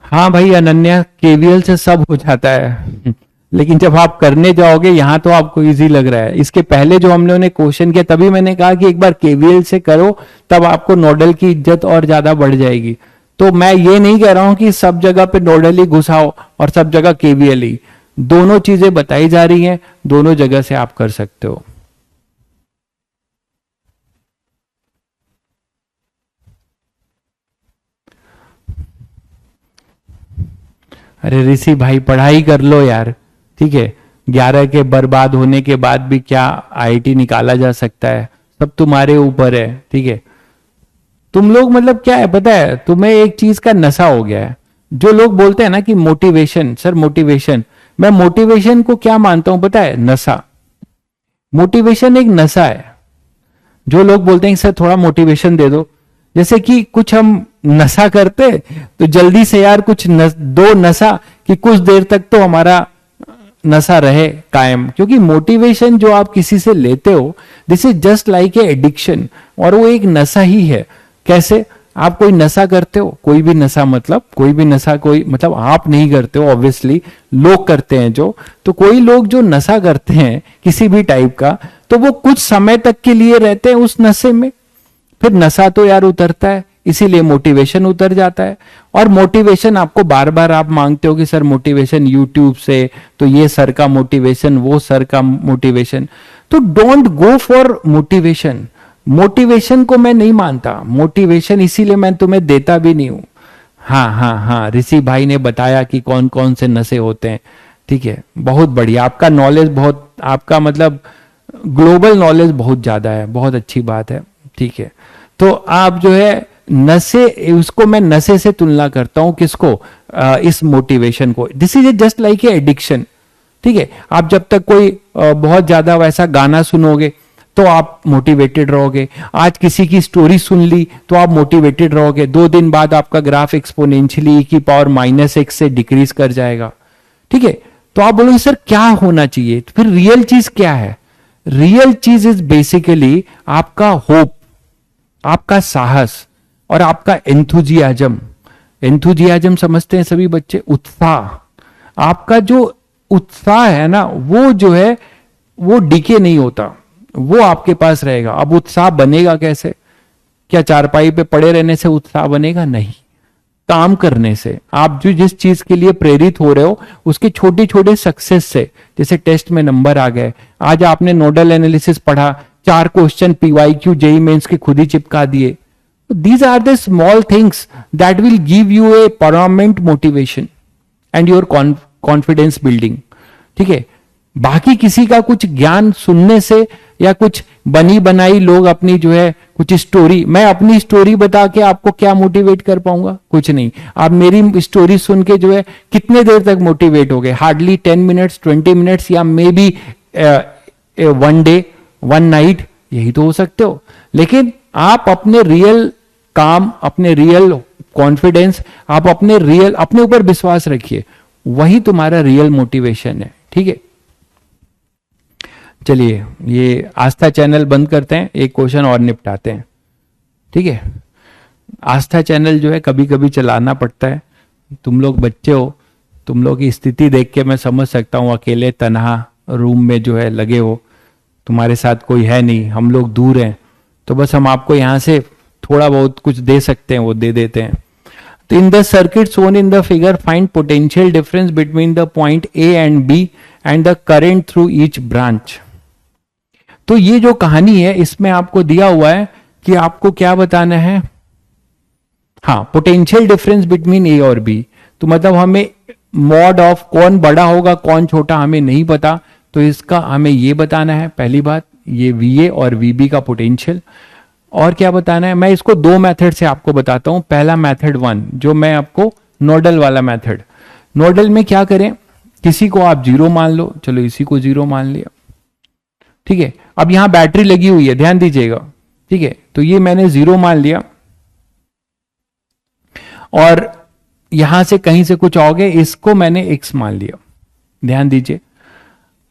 हाँ भाई अनन्या, केवीएल से सब हो जाता है लेकिन जब आप करने जाओगे यहां तो आपको इजी लग रहा है। इसके पहले जो हम लोगों ने क्वेश्चन किया तभी मैंने कहा कि एक बार केवीएल से करो, तब आपको नोडल की इज्जत और ज्यादा बढ़ जाएगी। तो मैं ये नहीं कह रहा हूं कि सब जगह पे नोडल ही घुसाओ और सब जगह केवीएल ही, दोनों चीजें बताई जा रही हैं, दोनों जगह से आप कर सकते हो। अरे ऋषि भाई पढ़ाई कर लो यार, ठीक है। 11 के बर्बाद होने के बाद भी क्या आईआईटी निकाला जा सकता है, सब तुम्हारे ऊपर है, ठीक है। तुम लोग मतलब क्या है पता है, तुम्हें एक चीज का नशा हो गया है। जो लोग बोलते हैं ना कि मोटिवेशन, सर मोटिवेशन, मैं मोटिवेशन को क्या मानता हूं पता है, नशा। मोटिवेशन एक नशा है। जो लोग बोलते हैं कि सर थोड़ा मोटिवेशन दे दो, जैसे कि कुछ हम नशा करते तो जल्दी से यार कुछ दो नशा कि कुछ देर तक तो हमारा नशा रहे कायम। क्योंकि मोटिवेशन जो आप किसी से लेते हो, this is just like a addiction, और वो एक नशा ही है। कैसे, आप कोई नशा करते हो, कोई भी नशा, मतलब कोई भी नशा, कोई मतलब आप नहीं करते हो ऑब्वियसली, लोग करते हैं जो, तो कोई लोग जो नशा करते हैं किसी भी टाइप का, तो वो कुछ समय तक के लिए रहते हैं उस नशे में, फिर नशा तो यार उतरता है, इसीलिए मोटिवेशन उतर जाता है। और मोटिवेशन आपको बार बार आप मांगते हो कि सर मोटिवेशन यूट्यूब से, तो ये सर का मोटिवेशन, वो सर का मोटिवेशन, तो don't go for motivation. Motivation को मैं नहीं मानता, मोटिवेशन इसीलिए मैं तुम्हें देता भी नहीं हूं। हाँ हाँ हाँ, ऋषि भाई ने बताया कि कौन कौन से नशे होते हैं, ठीक है। बहुत बढ़िया, आपका नॉलेज बहुत, आपका मतलब ग्लोबल नॉलेज बहुत ज्यादा है, बहुत अच्छी बात है, ठीक है। तो आप जो है नशे, उसको मैं नशे से तुलना करता हूं, किसको, इस मोटिवेशन को। This is just like a addiction, ठीक है। आप जब तक कोई बहुत ज्यादा वैसा गाना सुनोगे तो आप मोटिवेटेड रहोगे, आज किसी की स्टोरी सुन ली तो आप मोटिवेटेड रहोगे, 2 दिन बाद आपका ग्राफ एक्सपोनेंशियली e⁻⁻x से डिक्रीज कर जाएगा, ठीक है। तो आप बोलोगे सर क्या होना चाहिए, तो फिर रियल चीज क्या है? रियल चीज इज बेसिकली आपका होप, आपका साहस और आपका एंथुजियाज्म। एंथुजियाज्म समझते हैं सभी बच्चे, उत्साह। आपका जो उत्साह है ना, वो जो है वो डीके नहीं होता, वो आपके पास रहेगा। अब उत्साह बनेगा कैसे? क्या चारपाई पे पड़े रहने से उत्साह बनेगा? नहीं, काम करने से। आप जो जिस चीज के लिए प्रेरित हो रहे हो उसके छोटे छोटे सक्सेस से, जैसे टेस्ट में नंबर आ गए, आज आपने नोडल एनालिसिस पढ़ा, 4 क्वेश्चन PYQ जेईई मेंस के खुद ही चिपका दिए। These are the small things that will give you a permanent motivation and your confidence building, ठीक है। बाकी किसी का कुछ ज्ञान सुनने से या कुछ बनी बनाई लोग अपनी जो है कुछ स्टोरी, मैं अपनी स्टोरी बता के आपको क्या मोटिवेट कर पाऊंगा? कुछ नहीं। आप मेरी स्टोरी सुन के जो है कितने देर तक मोटिवेट हो गए? हार्डली 10 मिनट्स, 20 मिनट्स, या मे बी 1 डे 1 नाइट, यही तो हो सकते हो। लेकिन आप अपने रियल काम, अपने रियल कॉन्फिडेंस, आप अपने रियल, अपने ऊपर विश्वास रखिए, वही तुम्हारा रियल मोटिवेशन है, ठीक है। चलिए ये आस्था चैनल बंद करते हैं, एक क्वेश्चन और निपटाते हैं, ठीक है। आस्था चैनल जो है कभी कभी चलाना पड़ता है, तुम लोग बच्चे हो, तुम लोग की स्थिति देख के मैं समझ सकता हूं, अकेले तनहा रूम में जो है लगे हो, तुम्हारे साथ कोई है नहीं, हम लोग दूर हैं, तो बस हम आपको यहां से थोड़ा बहुत कुछ दे सकते हैं, वो दे देते हैं। तो इन the circuit shown in the figure find potential difference between the point A and B and the current through each branch. तो ये जो कहानी है इसमें आपको दिया हुआ है कि आपको क्या बताना है, हाँ, पोटेंशियल डिफरेंस बिटवीन A और B। तो मतलब हमें मॉड ऑफ कौन बड़ा होगा कौन छोटा हमें नहीं पता, तो इसका हमें ये बताना है पहली बात, ये VA और VB का पोटेंशियल। और क्या बताना है, मैं इसको 2 मेथड से आपको बताता हूं। पहला मेथड 1 जो मैं आपको नोडल वाला मेथड, नोडल में क्या करें, किसी को आप 0 मान लो, चलो इसी को 0 मान लिया, ठीक है, अब यहां बैटरी लगी हुई है, ध्यान दीजिएगा, ठीक है, तो ये मैंने 0 मान लिया और यहां से कहीं से कुछ आओगे, इसको मैंने x मान लिया, ध्यान दीजिए।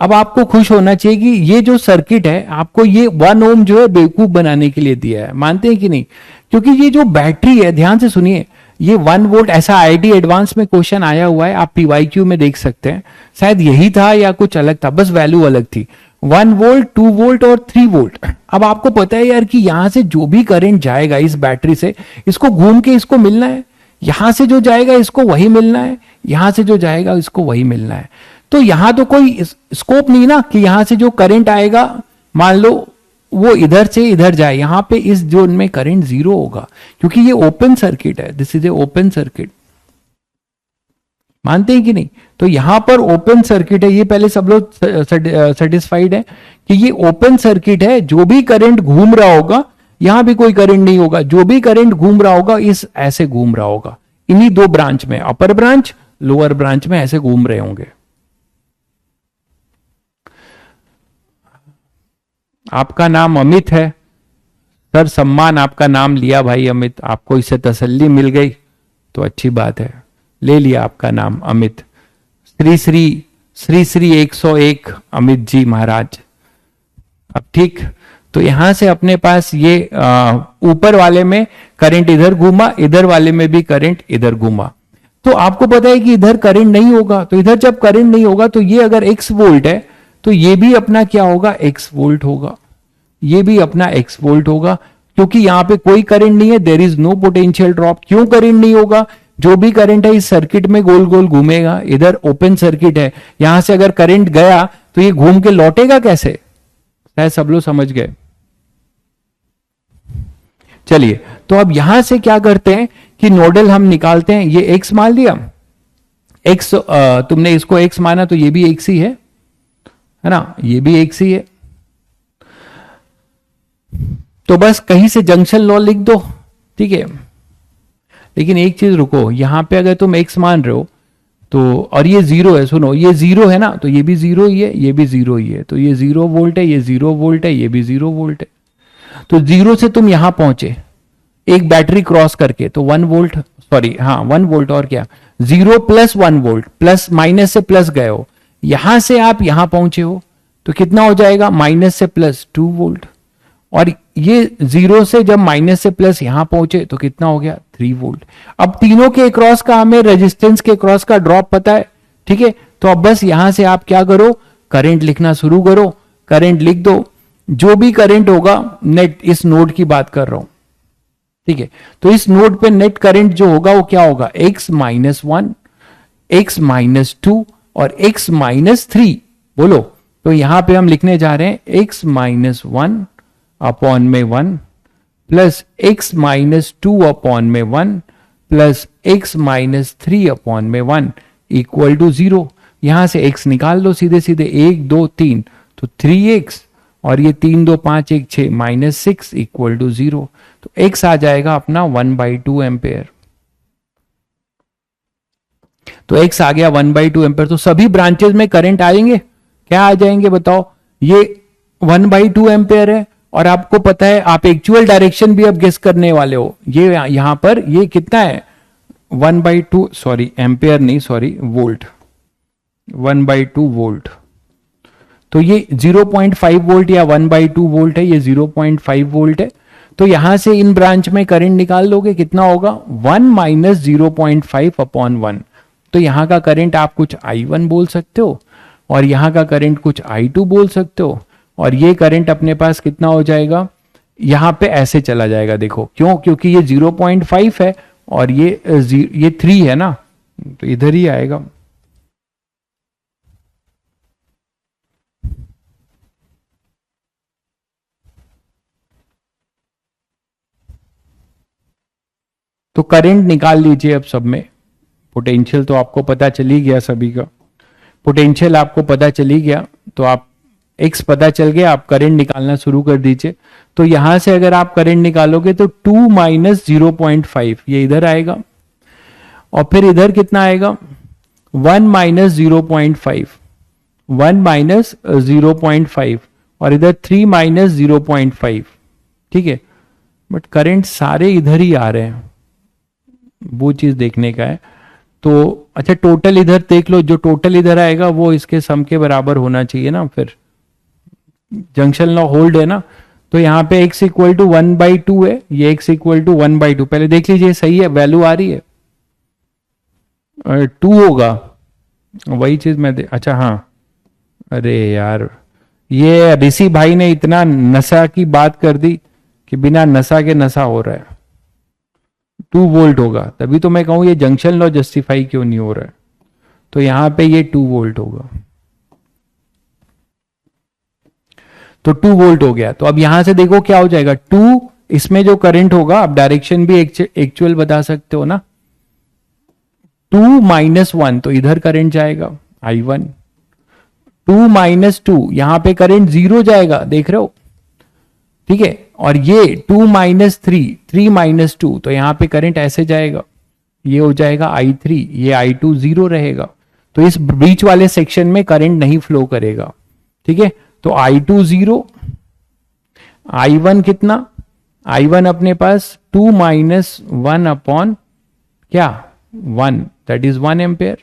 अब आपको खुश होना चाहिए कि ये जो सर्किट है आपको ये 1 ओम जो है बेवकूफ बनाने के लिए दिया है, मानते हैं कि नहीं? क्योंकि ये जो बैटरी है, ध्यान से सुनिए, ये 1 वोल्ट, ऐसा आईआईटी एडवांस में क्वेश्चन आया हुआ है, आप पीवाईक्यू में देख सकते हैं, शायद यही था या कुछ अलग था, बस वैल्यू अलग थी, 1 वोल्ट, 2 वोल्ट और 3 वोल्ट। अब आपको पता है यार कि यहां से जो भी करंट जाएगा इस बैटरी से, इसको घूम के इसको मिलना है, यहां से जो जाएगा इसको वही मिलना है, यहां से जो जाएगा इसको वही मिलना है। तो यहां तो कोई स्कोप नहीं ना कि यहां से जो करंट आएगा मान लो वो इधर से इधर जाए, यहां पे इस जोन में करंट 0 होगा क्योंकि ये ओपन सर्किट है, this is a open circuit, मानते हैं कि नहीं? तो यहां पर ओपन सर्किट है, ये पहले सब लोग सेटिस्फाइड है कि ये ओपन सर्किट है, जो भी करंट घूम रहा होगा यहां भी कोई करंट नहीं होगा, जो भी करंट घूम रहा होगा इस ऐसे घूम रहा होगा, इन्हीं दो ब्रांच में, अपर ब्रांच लोअर ब्रांच में ऐसे घूम रहे होंगे। आपका नाम अमित है सर, सम्मान आपका नाम लिया भाई अमित, आपको इससे तसल्ली मिल गई तो अच्छी बात है, ले लिया आपका नाम अमित। श्री श्री 101 अमित जी महाराज। अब ठीक, तो यहां से अपने पास ये ऊपर वाले में करंट इधर घूमा, इधर वाले में भी करंट इधर घूमा, तो आपको पता है कि इधर करंट नहीं होगा, तो इधर जब करंट नहीं होगा तो ये अगर x वोल्ट है तो ये भी अपना क्या होगा, x वोल्ट होगा, ये भी अपना x वोल्ट होगा, क्योंकि यहां पे कोई करंट नहीं है, there is no potential drop. क्यों करंट नहीं होगा? जो भी करंट है इस सर्किट में गोल गोल घूमेगा, इधर ओपन सर्किट है, यहां से अगर करंट गया तो ये घूम के लौटेगा कैसे? शायद सब लोग समझ गए। चलिए, तो अब यहां से क्या करते हैं कि नोडल हम निकालते हैं, ये x मान लिया, x तुमने इसको x माना तो ये भी x ही है ना, ये भी x ही है, तो बस कहीं से जंक्शन लॉ लिख दो, ठीक है। लेकिन एक चीज रुको, यहां पे अगर तुम x मान रहे हो तो, और ये 0 है, सुनो ये 0 है ना, तो ये भी 0 ही है, ये भी 0 ही है, तो ये 0 वोल्ट है, ये 0 वोल्ट है, ये भी 0 वोल्ट है। तो 0 से तुम यहां पहुंचे एक बैटरी क्रॉस करके, तो 1 वोल्ट, सॉरी हाँ 1 वोल्ट, और क्या 0 प्लस 1 वोल्ट, प्लस माइनस से प्लस गए हो, यहां से आप यहां पहुंचे हो तो कितना हो जाएगा, माइनस से प्लस 2 वोल्ट, और ये 0 से जब माइनस से प्लस यहां पहुंचे तो कितना हो गया, 3 वोल्ट। अब तीनों के क्रॉस का हमें रेजिस्टेंस के क्रॉस का ड्रॉप पता है, ठीक है, तो अब बस यहां से आप क्या करो, करंट लिखना शुरू करो, करंट लिख दो, जो भी करंट होगा नेट, इस नोड की बात कर रहा हूं, ठीक है, तो इस नोड पे नेट करंट जो होगा वो क्या होगा, x माइनस 1, x माइनस 2 और x माइनस 3, बोलो। तो यहां पे हम लिखने जा रहे हैं x माइनस 1 अपॉन में 1 प्लस x माइनस 2 अपॉन में 1 प्लस x माइनस 3 अपॉन में 1 इक्वल टू 0। यहां से x निकाल लो सीधे सीधे, 1 2 3, तो 3x, और ये 3 2 5 1 6 माइनस 6 इक्वल टू 0, तो x आ जाएगा अपना 1/2 एम्पेयर। तो x आ गया 1/2 एम्पेयर, तो सभी ब्रांचेस में करंट आएंगे, क्या आ जाएंगे बताओ, ये 1/2 एम्पेयर है, और आपको पता है आप एक्चुअल डायरेक्शन भी अब गेस करने वाले हो, ये यहां पर ये कितना है 1/2, सॉरी एम्पेयर नहीं, सॉरी वोल्ट, 1/2 वोल्ट, तो ये 0.5 वोल्ट या 1/2 वोल्ट है, ये 0.5 वोल्ट है। तो यहां से इन ब्रांच में करंट निकाल लोगे, कितना होगा 1 माइनस 0.5 अपॉन 1, तो यहां का करंट आप कुछ I1 बोल सकते हो, और यहां का करंट कुछ I2 बोल सकते हो, और ये करंट अपने पास कितना हो जाएगा, यहां पे ऐसे चला जाएगा, देखो क्यों, क्योंकि ये 0.5 है और ये 3 है ना, तो इधर ही आएगा। तो करंट निकाल लीजिए अब सब में, पोटेंशियल तो आपको पता चल ही गया, सभी का पोटेंशियल आपको पता चली गया, तो आप x पता चल गया, आप करंट निकालना शुरू कर दीजिए। तो यहां से अगर आप करंट निकालोगे तो 2 माइनस 0.5 ये इधर आएगा, और फिर इधर कितना आएगा 1 माइनस 0.5, 1 माइनस 0.5, और इधर 3 माइनस 0.5, ठीक है। बट करंट सारे इधर ही आ रहे हैं, वो चीज देखने का है। तो अच्छा टोटल इधर देख लो, जो टोटल इधर आएगा वो इसके सम के बराबर होना चाहिए ना, फिर जंक्शन लॉ होल्ड है ना। तो यहाँ पे x इक्वल टू 1/2 है, ये x इक्वल टू 1/2, पहले देख लीजिए सही है, वैल्यू आ रही है 2 होगा, वही चीज मैं अच्छा हाँ, अरे यार ये ऋषि भाई ने इतना नशा की बात कर दी कि बिना नशा के नशा हो रहा है। 2 वोल्ट होगा, तभी तो मैं कहूं ये जंक्शन लॉ जस्टिफाई क्यों नहीं हो रहा है। तो यहां पे ये 2 वोल्ट होगा, तो 2 वोल्ट हो गया। तो अब यहां से देखो क्या हो जाएगा, 2 इसमें जो करंट होगा, अब डायरेक्शन भी एक्चुअल बता सकते हो ना, 2 माइनस 1 तो इधर करंट जाएगा I1, 2 माइनस 2 यहां पे करंट 0 जाएगा, देख रहे हो, ठीक है। और ये 2 माइनस 3 माइनस 2 तो यहां पे करंट ऐसे जाएगा, ये हो जाएगा I3, ये I2 0 रहेगा, तो इस बीच वाले सेक्शन में करंट नहीं फ्लो करेगा, ठीक है। तो I2 0, I1 कितना, I1 अपने पास 2 माइनस 1 अपॉन क्या 1, दैट इज 1 एम्पेयर,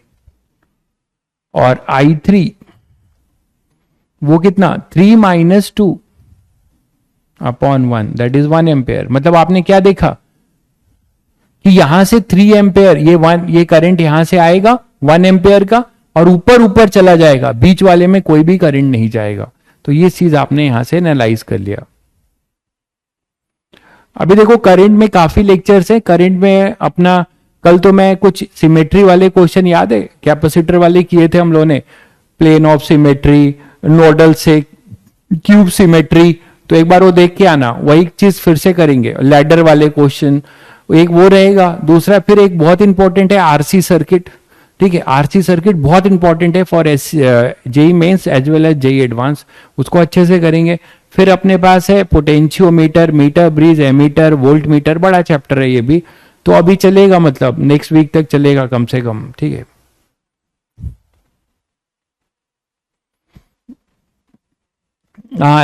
और I3 वो कितना 3 minus 2 upon 1, that is 1 ampere. मतलब आपने क्या देखा कि यहां से 3 एम्पेयर ये करंट यहां से आएगा 1 एम्पेयर का, और ऊपर ऊपर चला जाएगा, बीच वाले में कोई भी करंट नहीं जाएगा। तो ये चीज आपने यहां से एनालाइज कर लिया। अभी देखो करंट में काफी लेक्चर्स है, करंट में अपना कल तो मैं कुछ सिमेट्री वाले क्वेश्चन याद है, कैपेसिटर वाले किए थे हम लोगों ने, प्लेन ऑफ सिमेट्री, नोडल से क्यूब सिमेट्री, तो एक बार वो देख के आना, वही चीज फिर से करेंगे। लैडर वाले क्वेश्चन एक वो रहेगा, दूसरा फिर एक बहुत इंपॉर्टेंट है आरसी सर्किट, ठीक है। आरसी सर्किट बहुत इंपॉर्टेंट है for JEE Mains as well as JEE advance, उसको अच्छे से करेंगे। फिर अपने पास है potentiometer, meter bridge, ammeter, volt meter, बड़ा चैप्टर है ये भी, तो अभी चलेगा, मतलब नेक्स्ट वीक तक चलेगा कम से कम, ठीक है।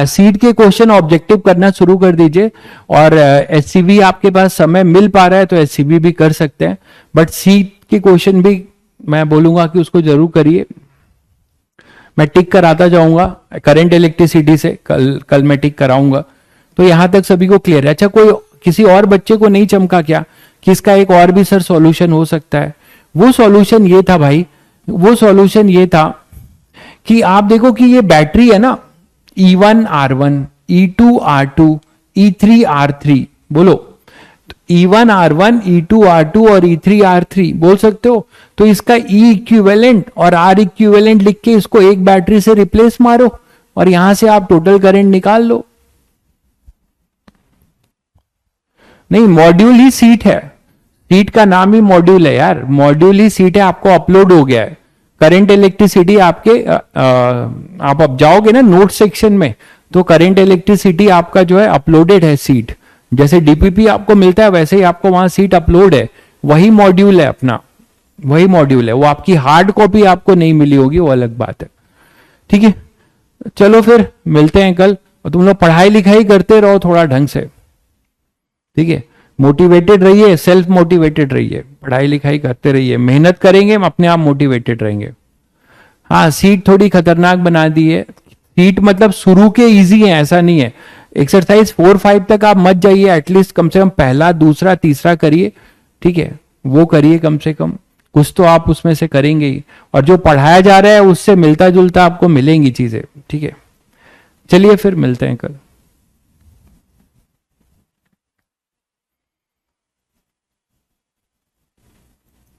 सीट के क्वेश्चन ऑब्जेक्टिव करना शुरू कर दीजिए, और एससीबी आपके पास समय मिल पा रहा है तो एससीबी भी कर सकते हैं, बट सीट के क्वेश्चन भी मैं बोलूंगा कि उसको जरूर करिए। मैं टिक कराता जाऊंगा करंट इलेक्ट्रिसिटी से, कल मैं टिक कराऊंगा। तो यहां तक सभी को क्लियर है। अच्छा कोई किसी और बच्चे को नहीं चमका क्या कि इसका एक और भी सर सॉल्यूशन हो सकता है? वो सॉल्यूशन ये था भाई, वो सॉल्यूशन ये था कि आप देखो कि ये बैटरी है ना, E1 R1, E2 R2, E3 R3, बोलो E1 R1, E2 R2 और E3 R3 बोल सकते हो। तो इसका E इक्विवेलेंट और R इक्विवेलेंट लिख के इसको एक बैटरी से रिप्लेस मारो और यहां से आप टोटल करंट निकाल लो। नहीं, मॉड्यूल ही सीट है, सीट का नाम ही मॉड्यूल है यार, मॉड्यूल ही सीट है, आपको अपलोड हो गया है। करंट इलेक्ट्रिसिटी आपके आप अब जाओगे ना नोट सेक्शन में, तो करंट इलेक्ट्रिसिटी आपका जो है अपलोडेड है सीट, जैसे डीपीपी आपको मिलता है वैसे ही आपको वहां सीट अपलोड है, वही मॉड्यूल है अपना, वही मॉड्यूल है। वो आपकी हार्ड कॉपी आपको नहीं मिली होगी, वो अलग बात है, ठीक है। चलो फिर मिलते हैं कल, और तुम लोग पढ़ाई लिखाई करते रहो थोड़ा ढंग से, ठीक है। मोटिवेटेड रहिए, सेल्फ मोटिवेटेड रहिए, पढ़ाई लिखाई करते रहिए, मेहनत करेंगे हम अपने आप मोटिवेटेड रहेंगे। हाँ, सीट थोड़ी खतरनाक बना दी है, सीट मतलब शुरू के इजी है ऐसा नहीं है। एक्सरसाइज 4-5 तक आप मत जाइए, एटलीस्ट कम से कम पहला दूसरा तीसरा करिए, ठीक है, वो करिए, कम से कम कुछ तो आप उसमें से करेंगे ही, और जो पढ़ाया जा रहा है उससे मिलता जुलता आपको मिलेंगी चीजें, ठीक है। चलिए फिर मिलते हैं कल।